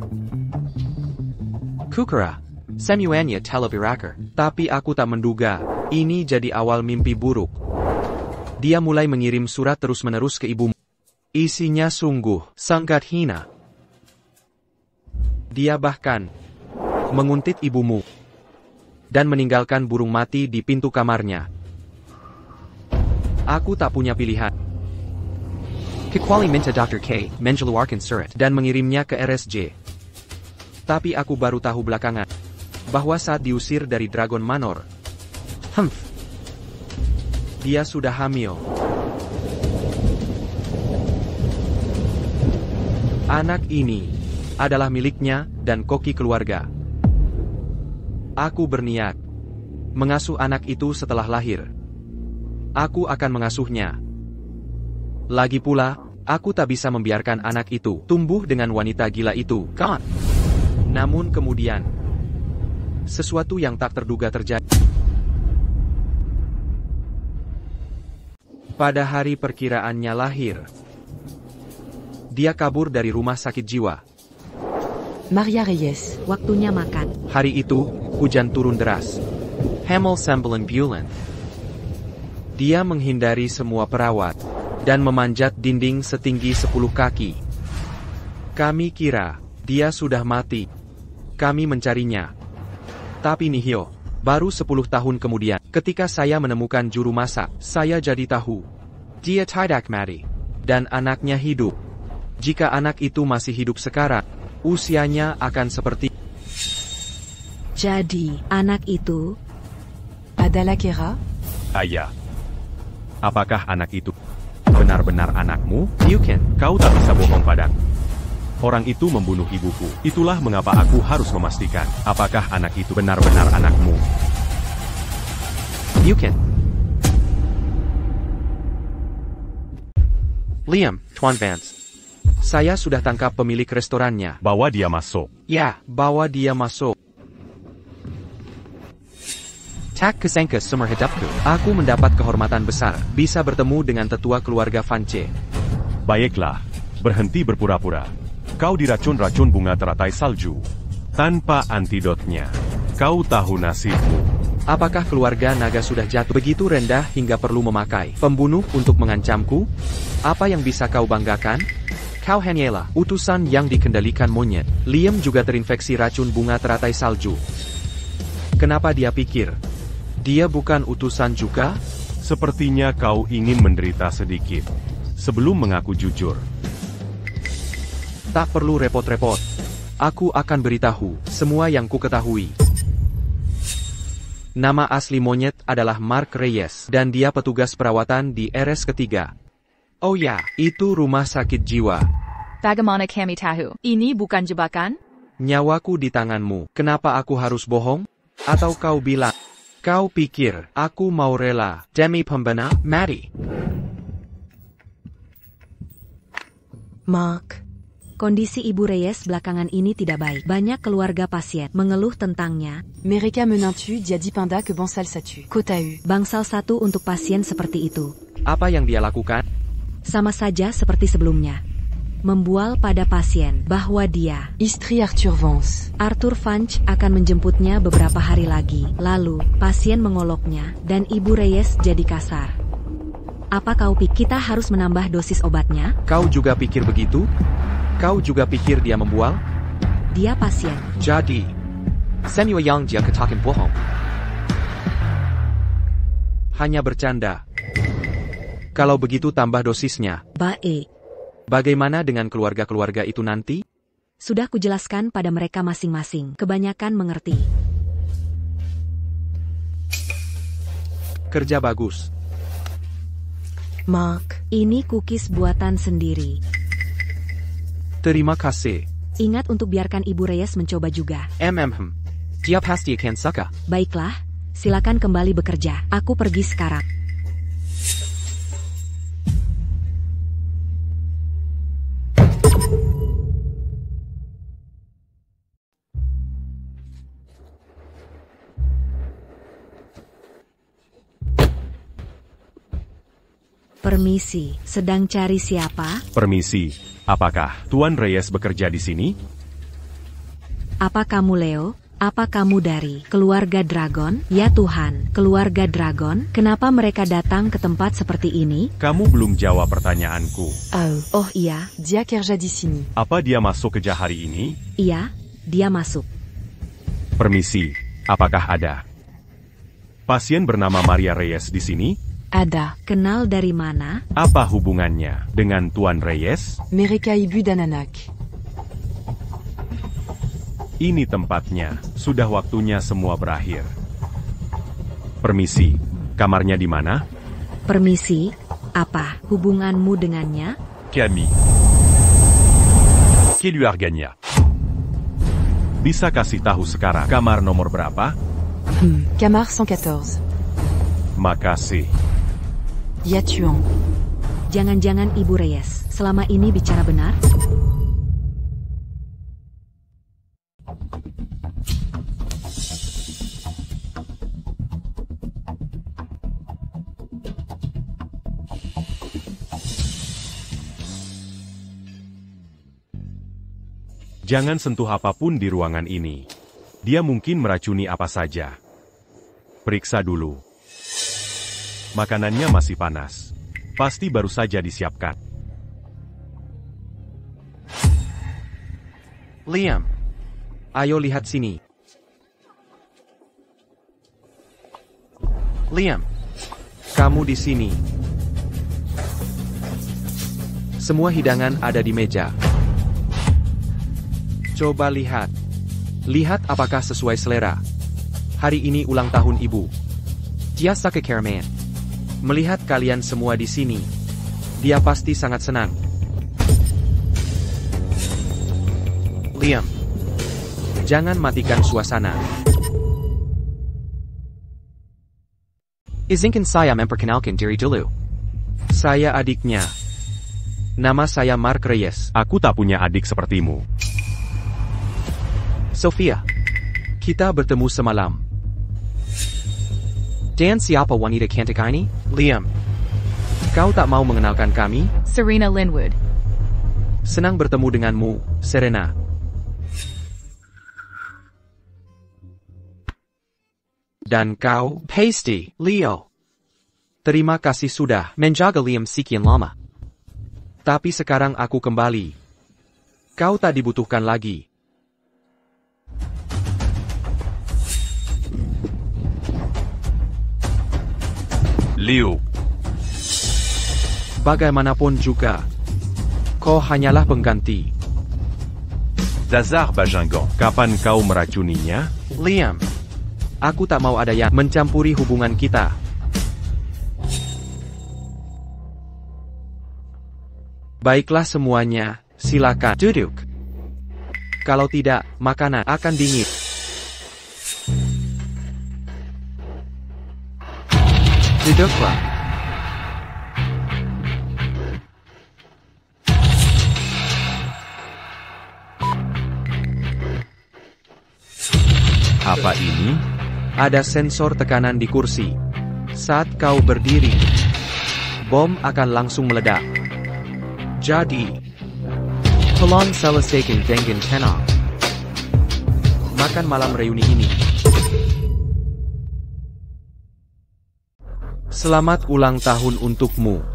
Kukura. Semuanya televiraker. Tapi aku tak menduga, ini jadi awal mimpi buruk. Dia mulai mengirim surat terus-menerus ke ibumu. Isinya sungguh sangat hina. Dia bahkan menguntit ibumu dan meninggalkan burung mati di pintu kamarnya. Aku tak punya pilihan. Kecuali minta Dr. K mengeluarkan surat Dan mengirimnya ke RSJ. Tapi aku baru tahu belakangan bahwa saat diusir dari Dragon Manor, dia sudah hamil. Anak ini adalah miliknya dan koki keluarga. Aku berniat mengasuh anak itu setelah lahir. Aku akan mengasuhnya. Lagi pula, aku tak bisa membiarkan anak itu tumbuh dengan wanita gila itu, kan? Namun kemudian, sesuatu yang tak terduga terjadi. Pada hari perkiraannya lahir, dia kabur dari rumah sakit jiwa. Maria Reyes. Waktunya makan. Hari itu, hujan turun deras. Hamel Sembilan Bulan. Dia menghindari semua perawat dan memanjat dinding setinggi 10 kaki. Kami kira dia sudah mati. Kami mencarinya. Tapi nihil. Baru 10 tahun kemudian, ketika saya menemukan juru masak, saya jadi tahu dia tidak mati dan anaknya hidup. Jika anak itu masih hidup sekarang, usianya akan seperti... Jadi, anak itu... Adala Kera? Ayah. Apakah anak itu benar-benar anakmu? Bukan. Kau tak bisa bohong padaku. Orang itu membunuh ibuku. Itulah mengapa aku harus memastikan, apakah anak itu benar-benar anakmu. Bukan. Liam, Tuan Vance. Saya sudah tangkap pemilik restorannya. Bawa dia masuk. Ya, bawa dia masuk. Tak kesangka seumur hidupku. Aku mendapat kehormatan besar, bisa bertemu dengan tetua keluarga Vance. Baiklah, berhenti berpura-pura. Kau diracun-racun bunga teratai salju. Tanpa antidotnya. Kau tahu nasibmu. Apakah keluarga naga sudah jatuh begitu rendah hingga perlu memakai pembunuh untuk mengancamku? Apa yang bisa kau banggakan? Kau hanyalah utusan yang dikendalikan monyet. Liam juga terinfeksi racun bunga teratai salju. Kenapa dia pikir dia bukan utusan juga? Sepertinya kau ingin menderita sedikit. Sebelum mengaku jujur. Tak perlu repot-repot. Aku akan beritahu semua yang ku ketahui. Nama asli monyet adalah Mark Reyes dan dia petugas perawatan di RS ketiga. Oh ya, itu rumah sakit jiwa. Bagaimana kami tahu? Ini bukan jebakan? Nyawaku di tanganmu. Kenapa aku harus bohong? Atau kau bilang, kau pikir aku mau rela demi pembina mati? Mark. Kondisi Ibu Reyes belakangan ini tidak baik. Banyak keluarga pasien mengeluh tentangnya. Mereka menantu dia dipinda ke bangsal satu. Kota U. Bangsal satu untuk pasien seperti itu. Apa yang dia lakukan? Sama saja seperti sebelumnya. Membual pada pasien bahwa dia, Istri Arthur Vance. Arthur Vance, akan menjemputnya beberapa hari lagi. Lalu, pasien mengoloknya, dan Ibu Reyes jadi kasar. Apa kau pikir kita harus menambah dosis obatnya? Kau juga pikir begitu? Kau juga pikir dia membual? Dia pasien. Jadi, Semua yang dia katakan bohong. hanya bercanda. Kalau begitu tambah dosisnya. Baik. Bagaimana dengan keluarga-keluarga itu nanti? Sudah kujelaskan pada mereka masing-masing. Kebanyakan mengerti. Kerja bagus. Mark. Ini cookies buatan sendiri. Terima kasih. Ingat untuk biarkan Ibu Reyes mencoba juga. Dia pasti akan suka. Baiklah, silakan kembali bekerja. Aku pergi sekarang. Permisi, sedang cari siapa? Permisi, apakah Tuan Reyes bekerja di sini? Apa kamu Leo? Apa kamu dari keluarga dragon? Ya Tuhan, keluarga dragon? Kenapa mereka datang ke tempat seperti ini? Kamu belum jawab pertanyaanku. Oh iya, Dia Kerja di sini. Apa dia masuk kerja hari ini? iya, dia masuk. Permisi, apakah ada pasien bernama Maria Reyes di sini? Ada. Kenal dari mana? Apa hubungannya dengan Tuan Reyes? Mereka ibu dan anak. Ini tempatnya, sudah waktunya semua berakhir. Permisi, kamarnya di mana? Permisi, apa hubunganmu dengannya? Camille. Keluarganya. Bisa kasih tahu sekarang kamar nomor berapa? Camar 114. Makasih. Ya Tuan. Jangan-jangan Ibu Reyes selama ini bicara benar? Jangan sentuh apapun di ruangan ini. Dia mungkin meracuni apa saja. Periksa dulu. Makanannya masih panas. Pasti baru saja disiapkan. Liam, ayo lihat sini. Liam, kamu di sini. Semua hidangan ada di meja. Coba lihat. Lihat apakah sesuai selera. Hari ini ulang tahun ibu. Dia suka karamen. Melihat kalian semua di sini, dia pasti sangat senang. Liam, jangan matikan suasana. Izinkan saya memperkenalkan diri dulu. Saya adiknya. Nama saya Mark Reyes. Aku tak punya adik sepertimu. Sophia. Kita bertemu semalam. Dan siapa wanita cantik ini? Liam, kau tak mau mengenalkan kami? Serena Linwood. Senang bertemu denganmu, Serena. Dan kau, Pasty. Leo. Terima kasih sudah. Menjaga Liam sekian lama. Tapi sekarang aku kembali. Kau tak dibutuhkan lagi. Léo. Bagaimanapun juga, kau hanyalah pengganti. Dazar Bajingan. Kapan kau meracuninya? Liam, aku tak mau ada yang mencampuri hubungan kita. Baiklah semuanya, silakan duduk. Kalau tidak, makanan akan dingin. Duduklah. Apa ini? Ada sensor tekanan di kursi. Saat kau berdiri, bom akan langsung meledak. Jadi, Tolong selesaikan dengan tenang. makan malam reuni ini. Selamat ulang tahun untukmu.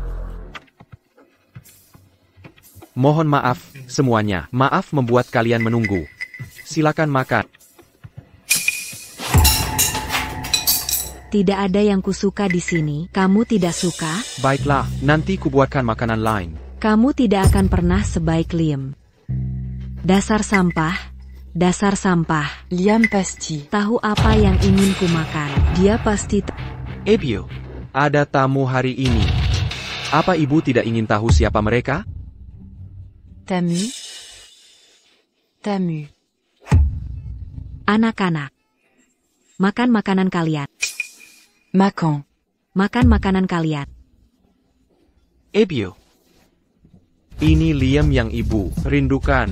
Mohon maaf, semuanya. Maaf membuat kalian menunggu. Silakan makan. Tidak ada yang kusuka di sini. Kamu tidak suka? Baiklah, nanti kubuatkan makanan lain. Kamu tidak akan pernah sebaik Liam. Dasar sampah. Dasar sampah. Liam pasti. Tahu apa yang ingin ku makan? Dia pasti Ibu, ada tamu hari ini. Apa ibu tidak ingin tahu siapa mereka? Tamu. Tamu. anak-anak. Makan makanan kalian. Makan. Makan makanan kalian. Ibu. Ini Liam yang ibu rindukan.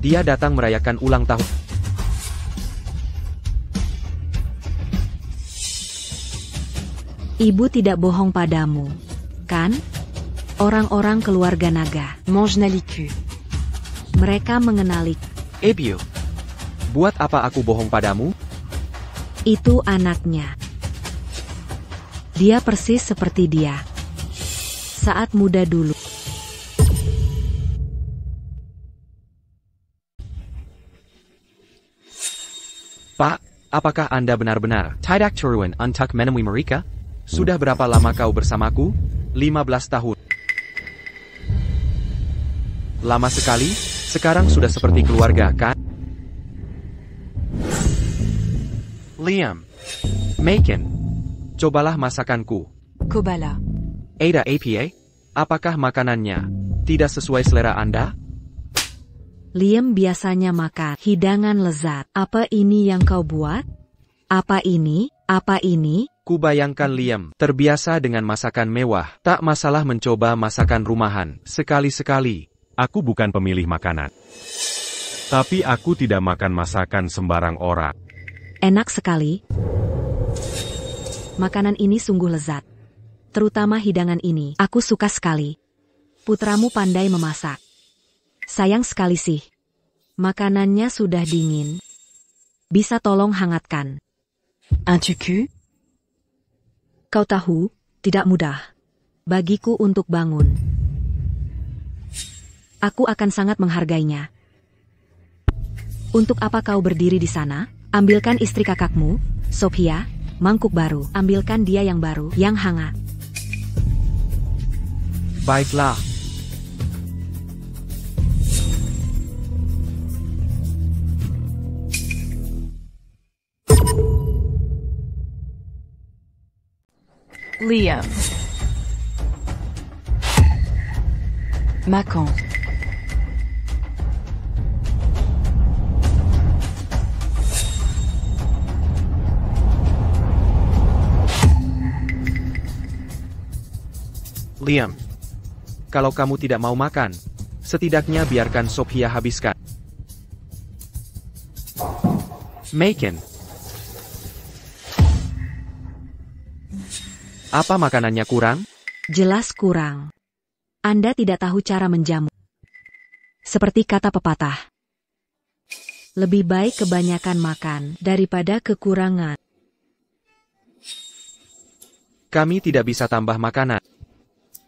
Dia datang merayakan ulang tahun. Ibu tidak bohong padamu, kan? Orang-orang keluarga naga. Mange Naliku. Mereka mengenali. Ibu. Buat apa aku bohong padamu? Itu anaknya. Dia persis seperti dia. Saat muda dulu. Pak, apakah Anda benar-benar Tidak turuan untuk menemui mereka? sudah berapa lama kau bersamaku? 15 tahun. Lama sekali, sekarang sudah seperti keluarga, kan? Liam. Macon. Cobalah masakanku. Kobala. Ada APA? Apakah makanannya tidak sesuai selera Anda? Liam biasanya makan hidangan lezat. Apa ini yang kau buat? Apa ini? Apa ini? Kubayangkan Liam terbiasa dengan masakan mewah. Tak masalah mencoba masakan rumahan sekali-sekali. Aku bukan pemilih makanan. Tapi aku tidak makan masakan sembarang orang. Enak sekali. Makanan ini sungguh lezat. Terutama hidangan ini. Aku suka sekali. Putramu pandai memasak. Sayang sekali sih. Makanannya sudah dingin. Bisa tolong hangatkan. Un tucu? Kau tahu, tidak mudah bagiku untuk bangun. Aku akan sangat menghargainya. Untuk apa kau berdiri di sana? Ambilkan istri kakakmu, Sophia, mangkuk baru. Ambilkan dia yang baru, yang hangat. Baiklah. Liam. Macan. Liam. Kalau kamu tidak mau makan, setidaknya biarkan Sophia habiskan. Macon. Apa makanannya kurang? Jelas kurang. Anda tidak tahu cara menjamu. Seperti kata pepatah. Lebih baik kebanyakan makan daripada kekurangan. Kami tidak bisa tambah makanan.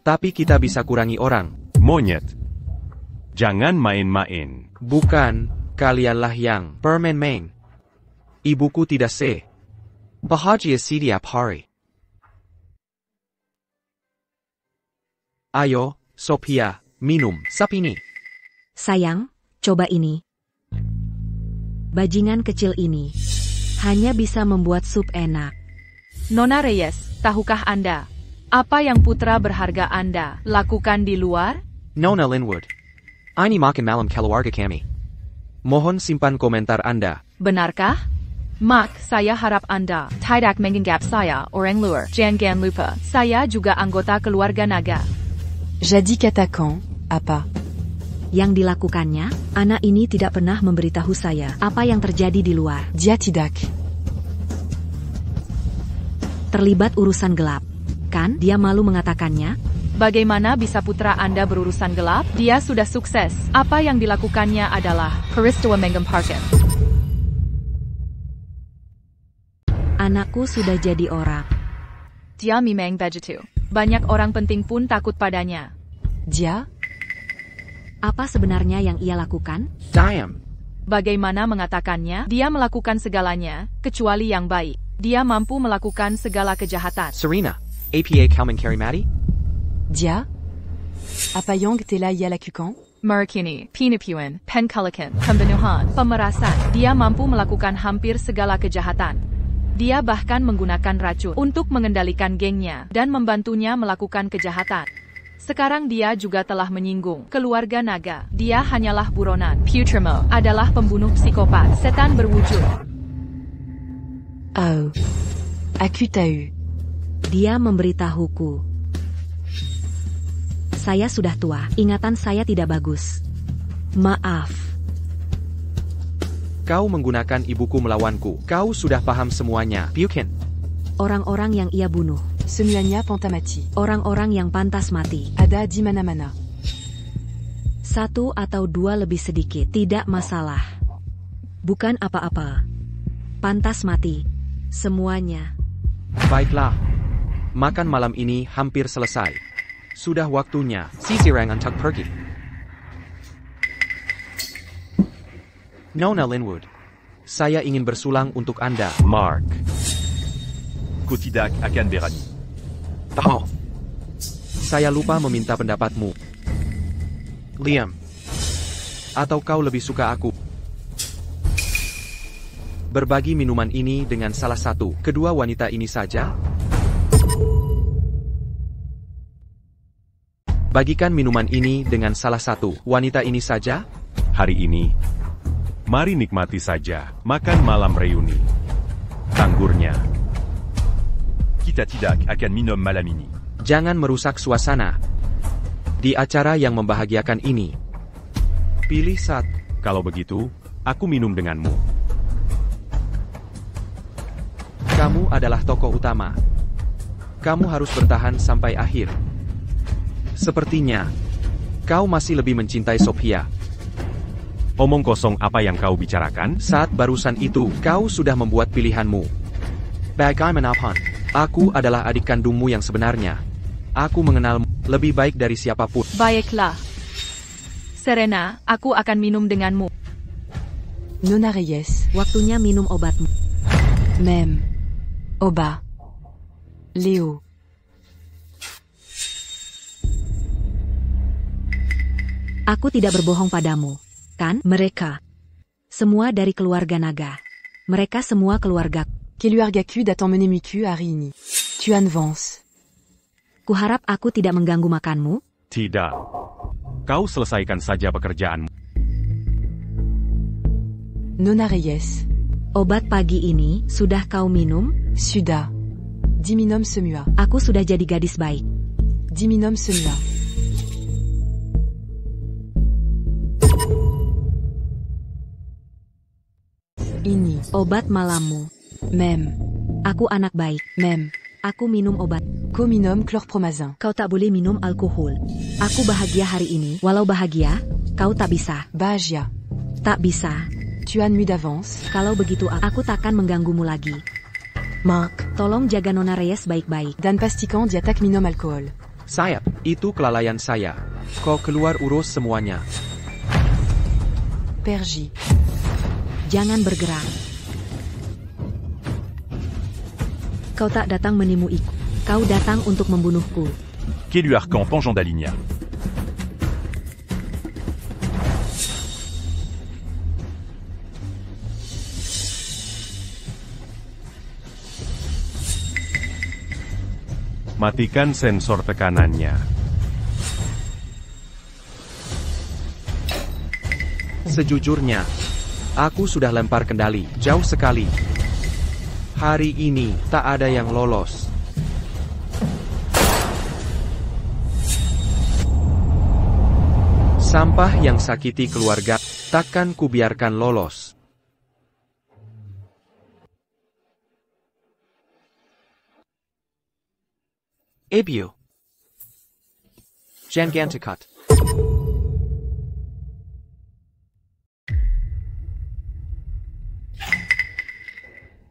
Tapi kita bisa kurangi orang. Monyet. Jangan main-main. Bukan, kalianlah yang bermain-main. Ibuku tidak Bahagia setiap hari. Ayo, Sophia, minum. Sup ini. Sayang, coba ini. Bajingan kecil ini hanya bisa membuat sup enak. Nona Reyes, tahukah Anda apa yang putra berharga Anda lakukan di luar? Nona Linwood. Ini makan malam keluarga kami. Mohon simpan komentar Anda. Benarkah? Mak, saya harap Anda tidak menganggap saya orang luar. Jangan lupa, saya juga anggota keluarga naga. Jadi katakan, apa? Yang dilakukannya, anak ini tidak pernah memberitahu saya apa yang terjadi di luar. Dia tidak. Terlibat urusan gelap. Kan, dia malu mengatakannya? Bagaimana bisa putra Anda berurusan gelap? Dia sudah sukses. Apa yang dilakukannya adalah peristiwa menggemparkan. Anakku sudah jadi orang. Dia memang begitu. Banyak orang penting pun takut padanya. Dia? Apa sebenarnya yang ia lakukan? Diam. Bagaimana mengatakannya? Dia melakukan segalanya, kecuali yang baik. Dia mampu melakukan segala kejahatan. Serena. APA Kalman Karimati. Dia? Apa yang telah ia lakukan? Merakini, penipuan, penculikan, pembunuhan, pemerasan. Dia mampu melakukan hampir segala kejahatan. Dia bahkan menggunakan racun untuk mengendalikan gengnya dan membantunya melakukan kejahatan. Sekarang dia juga telah menyinggung keluarga naga. Dia hanyalah buronan. Putramo adalah pembunuh psikopat, setan berwujud. Oh. Aku tahu. Dia memberitahuku. Saya sudah tua, ingatan saya tidak bagus. Maaf. Kau menggunakan ibuku melawanku. Kau sudah paham semuanya. Bukan. Orang-orang yang ia bunuh. Semuanya Pantamati. Orang-orang yang pantas mati. Ada di mana-mana. 1 atau 2 lebih sedikit, tidak masalah. Bukan apa-apa. Pantas mati. Semuanya. Baiklah. Makan malam ini hampir selesai. Sudah waktunya. Sisirang untuk pergi. Nona Linwood. Saya ingin bersulang untuk Anda. Mark. Kotidak akan berani. Oh, Saya lupa meminta pendapatmu. Liam. Atau kau lebih suka aku? Berbagi minuman ini dengan salah satu kedua wanita ini saja? Bagikan minuman ini dengan salah satu wanita ini saja? Hari ini, mari nikmati saja makan malam reuni. Tanggurnya. Kita tidak akan minum malam ini. Jangan merusak suasana di acara yang membahagiakan ini. Pilih satu. Kalau begitu, aku minum denganmu. Kamu adalah tokoh utama. Kamu harus bertahan sampai akhir. Sepertinya, kau masih lebih mencintai Sophia. Omong kosong apa yang kau bicarakan? Saat barusan itu, kau sudah membuat pilihanmu. Bagaimanapun. Aku adalah adik kandungmu yang sebenarnya. Aku mengenalmu lebih baik dari siapapun. Baiklah. Serena, aku akan minum denganmu. Nona Reyes. Waktunya minum obatmu. Mem. Oba. Léo. Aku tidak berbohong padamu. Kan? Mereka. Semua dari keluarga naga. Mereka semua keluarga. Keluargaku datang menemiku hari ini. Tuan Vance. Kuharap aku tidak mengganggu makanmu. Tidak. Kau selesaikan saja pekerjaanmu. Nona Reyes. Obat pagi ini sudah kau minum? Suda. Diminom semua. Aku sudah jadi gadis baik. Diminom semua. Ini. Obat malammu. Mem. Aku anak baik. Mem. Aku minum obat. Cominom chlorpromazin. Kau tak boleh minum alkohol. Aku bahagia hari ini. Walau bahagia, kau tak bisa. Bahagia. Tak bisa. Tuan mu d'avance. Kalau begitu aku takkan mengganggumu lagi. Mark. Tolong jaga Nona Reyes baik-baik. Dan pastikan diatak minum alkohol. Sayap, itu kelalaian saya. Kau keluar urus semuanya. Pergi. Jangan bergerak. Kau tak datang menimuiku. Kau datang untuk membunuhku. Keluarkan pengeant d'Aligna. Matikan sensor tekanannya. Sejujurnya, aku sudah lempar kendali, jauh sekali. Hari ini, tak ada yang lolos. Sampah yang sakiti keluarga, takkan kubiarkan lolos. Abiu. Jangantikut.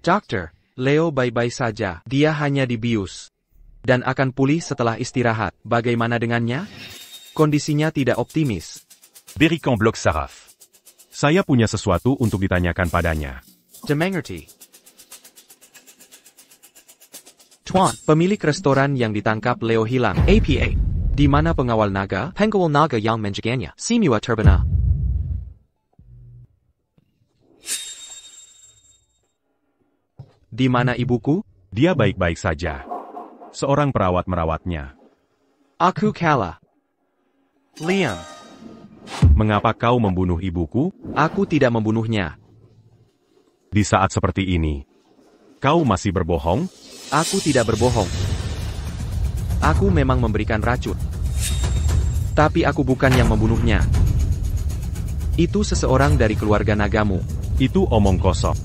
Dokter, Leo baik-baik saja. Dia hanya dibius. Dan akan pulih setelah istirahat. Bagaimana dengannya? Kondisinya tidak optimis. Berikan blok saraf. Saya punya sesuatu untuk ditanyakan padanya. Demengerti. Tuan, pemilik restoran yang ditangkap Leo hilang. APA. Di mana pengawal naga? Pengawal naga yang menjaganya. Simua Turbina. Di mana ibuku? Dia baik-baik saja. Seorang perawat merawatnya. Aku kalah. Liam. Mengapa kau membunuh ibuku? Aku tidak membunuhnya. Di saat seperti ini, kau masih berbohong? Aku tidak berbohong. Aku memang memberikan racun. Tapi aku bukan yang membunuhnya. Itu seseorang dari keluarga nagamu. Itu omong kosong.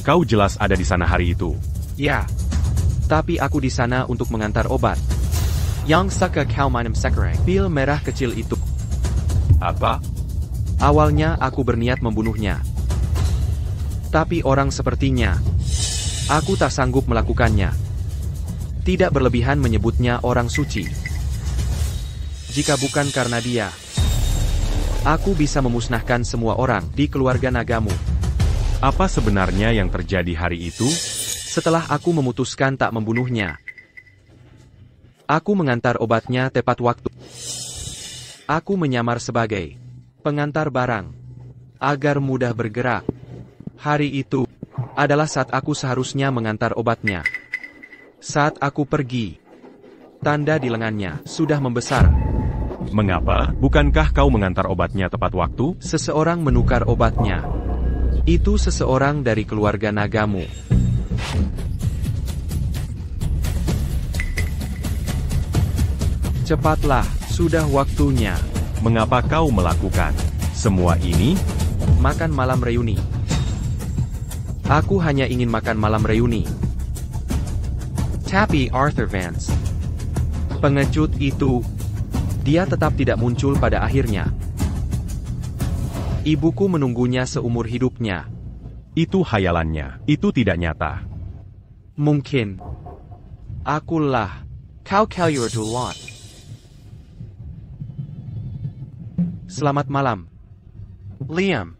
Kau jelas ada di sana hari itu. Ya. Tapi aku di sana untuk mengantar obat. Yang suka kau minum sekarang. Pil merah kecil itu. Apa? Awalnya aku berniat membunuhnya. Tapi orang sepertinya, aku tak sanggup melakukannya. Tidak berlebihan menyebutnya orang suci. Jika bukan karena dia, aku bisa memusnahkan semua orang di keluarga nagamu. Apa sebenarnya yang terjadi hari itu? Setelah aku memutuskan tak membunuhnya, aku mengantar obatnya tepat waktu. Aku menyamar sebagai pengantar barang, agar mudah bergerak. Hari itu adalah saat aku seharusnya mengantar obatnya. Saat aku pergi, tanda di lengannya sudah membesar. Mengapa? Bukankah kau mengantar obatnya tepat waktu? Seseorang menukar obatnya. Itu seseorang dari keluarga nagamu. Cepatlah, sudah waktunya. Mengapa kau melakukan semua ini? Makan malam reuni. Aku hanya ingin makan malam reuni. Tapi Arthur Vance, pengecut itu, dia tetap tidak muncul pada akhirnya. Ibuku menunggunya seumur hidupnya. Itu hayalannya. Itu tidak nyata. Mungkin. Akulah. Kau Kellier Dulot. Selamat malam, Liam.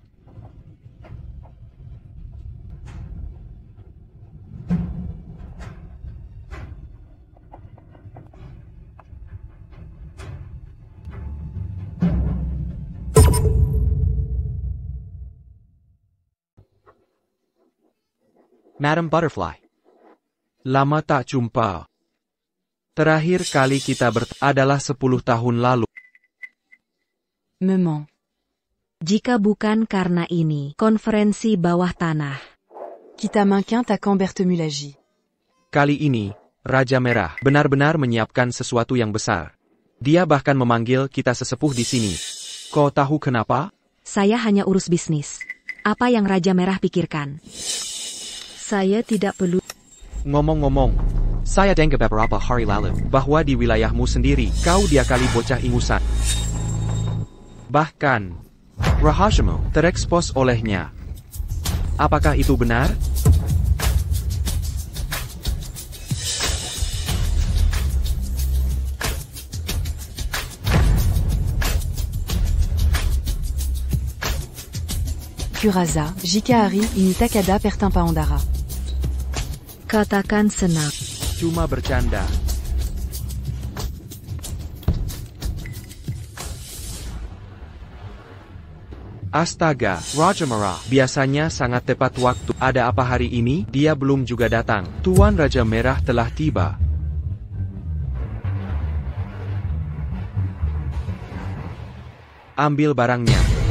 Madam Butterfly. Lama tak jumpa. Terakhir kali kita adalah 10 tahun lalu. Me ment. Jika bukan karena ini, konferensi bawah tanah. Kita maintient à quand Berthemulagie. Kali ini, Raja Merah benar-benar menyiapkan sesuatu yang besar. Dia bahkan memanggil kita sesepuh di sini. Kau tahu kenapa? Saya hanya urus bisnis. Apa yang Raja Merah pikirkan? Saya tidak perlu. Ngomong-ngomong, Saya dengar beberapa hari lalu bahwa di wilayahmu sendiri, kau diakali bocah ingusan. Bahkan, rahasiamu terekspos olehnya. Apakah itu benar? Kuraza, Jikahari, ini Takada Pertin Paondara. Katakan senang. Cuma bercanda. Astaga, Raja Merah. biasanya sangat tepat waktu. Ada apa hari ini? Dia belum juga datang. Tuan Raja Merah telah tiba. Ambil barangnya.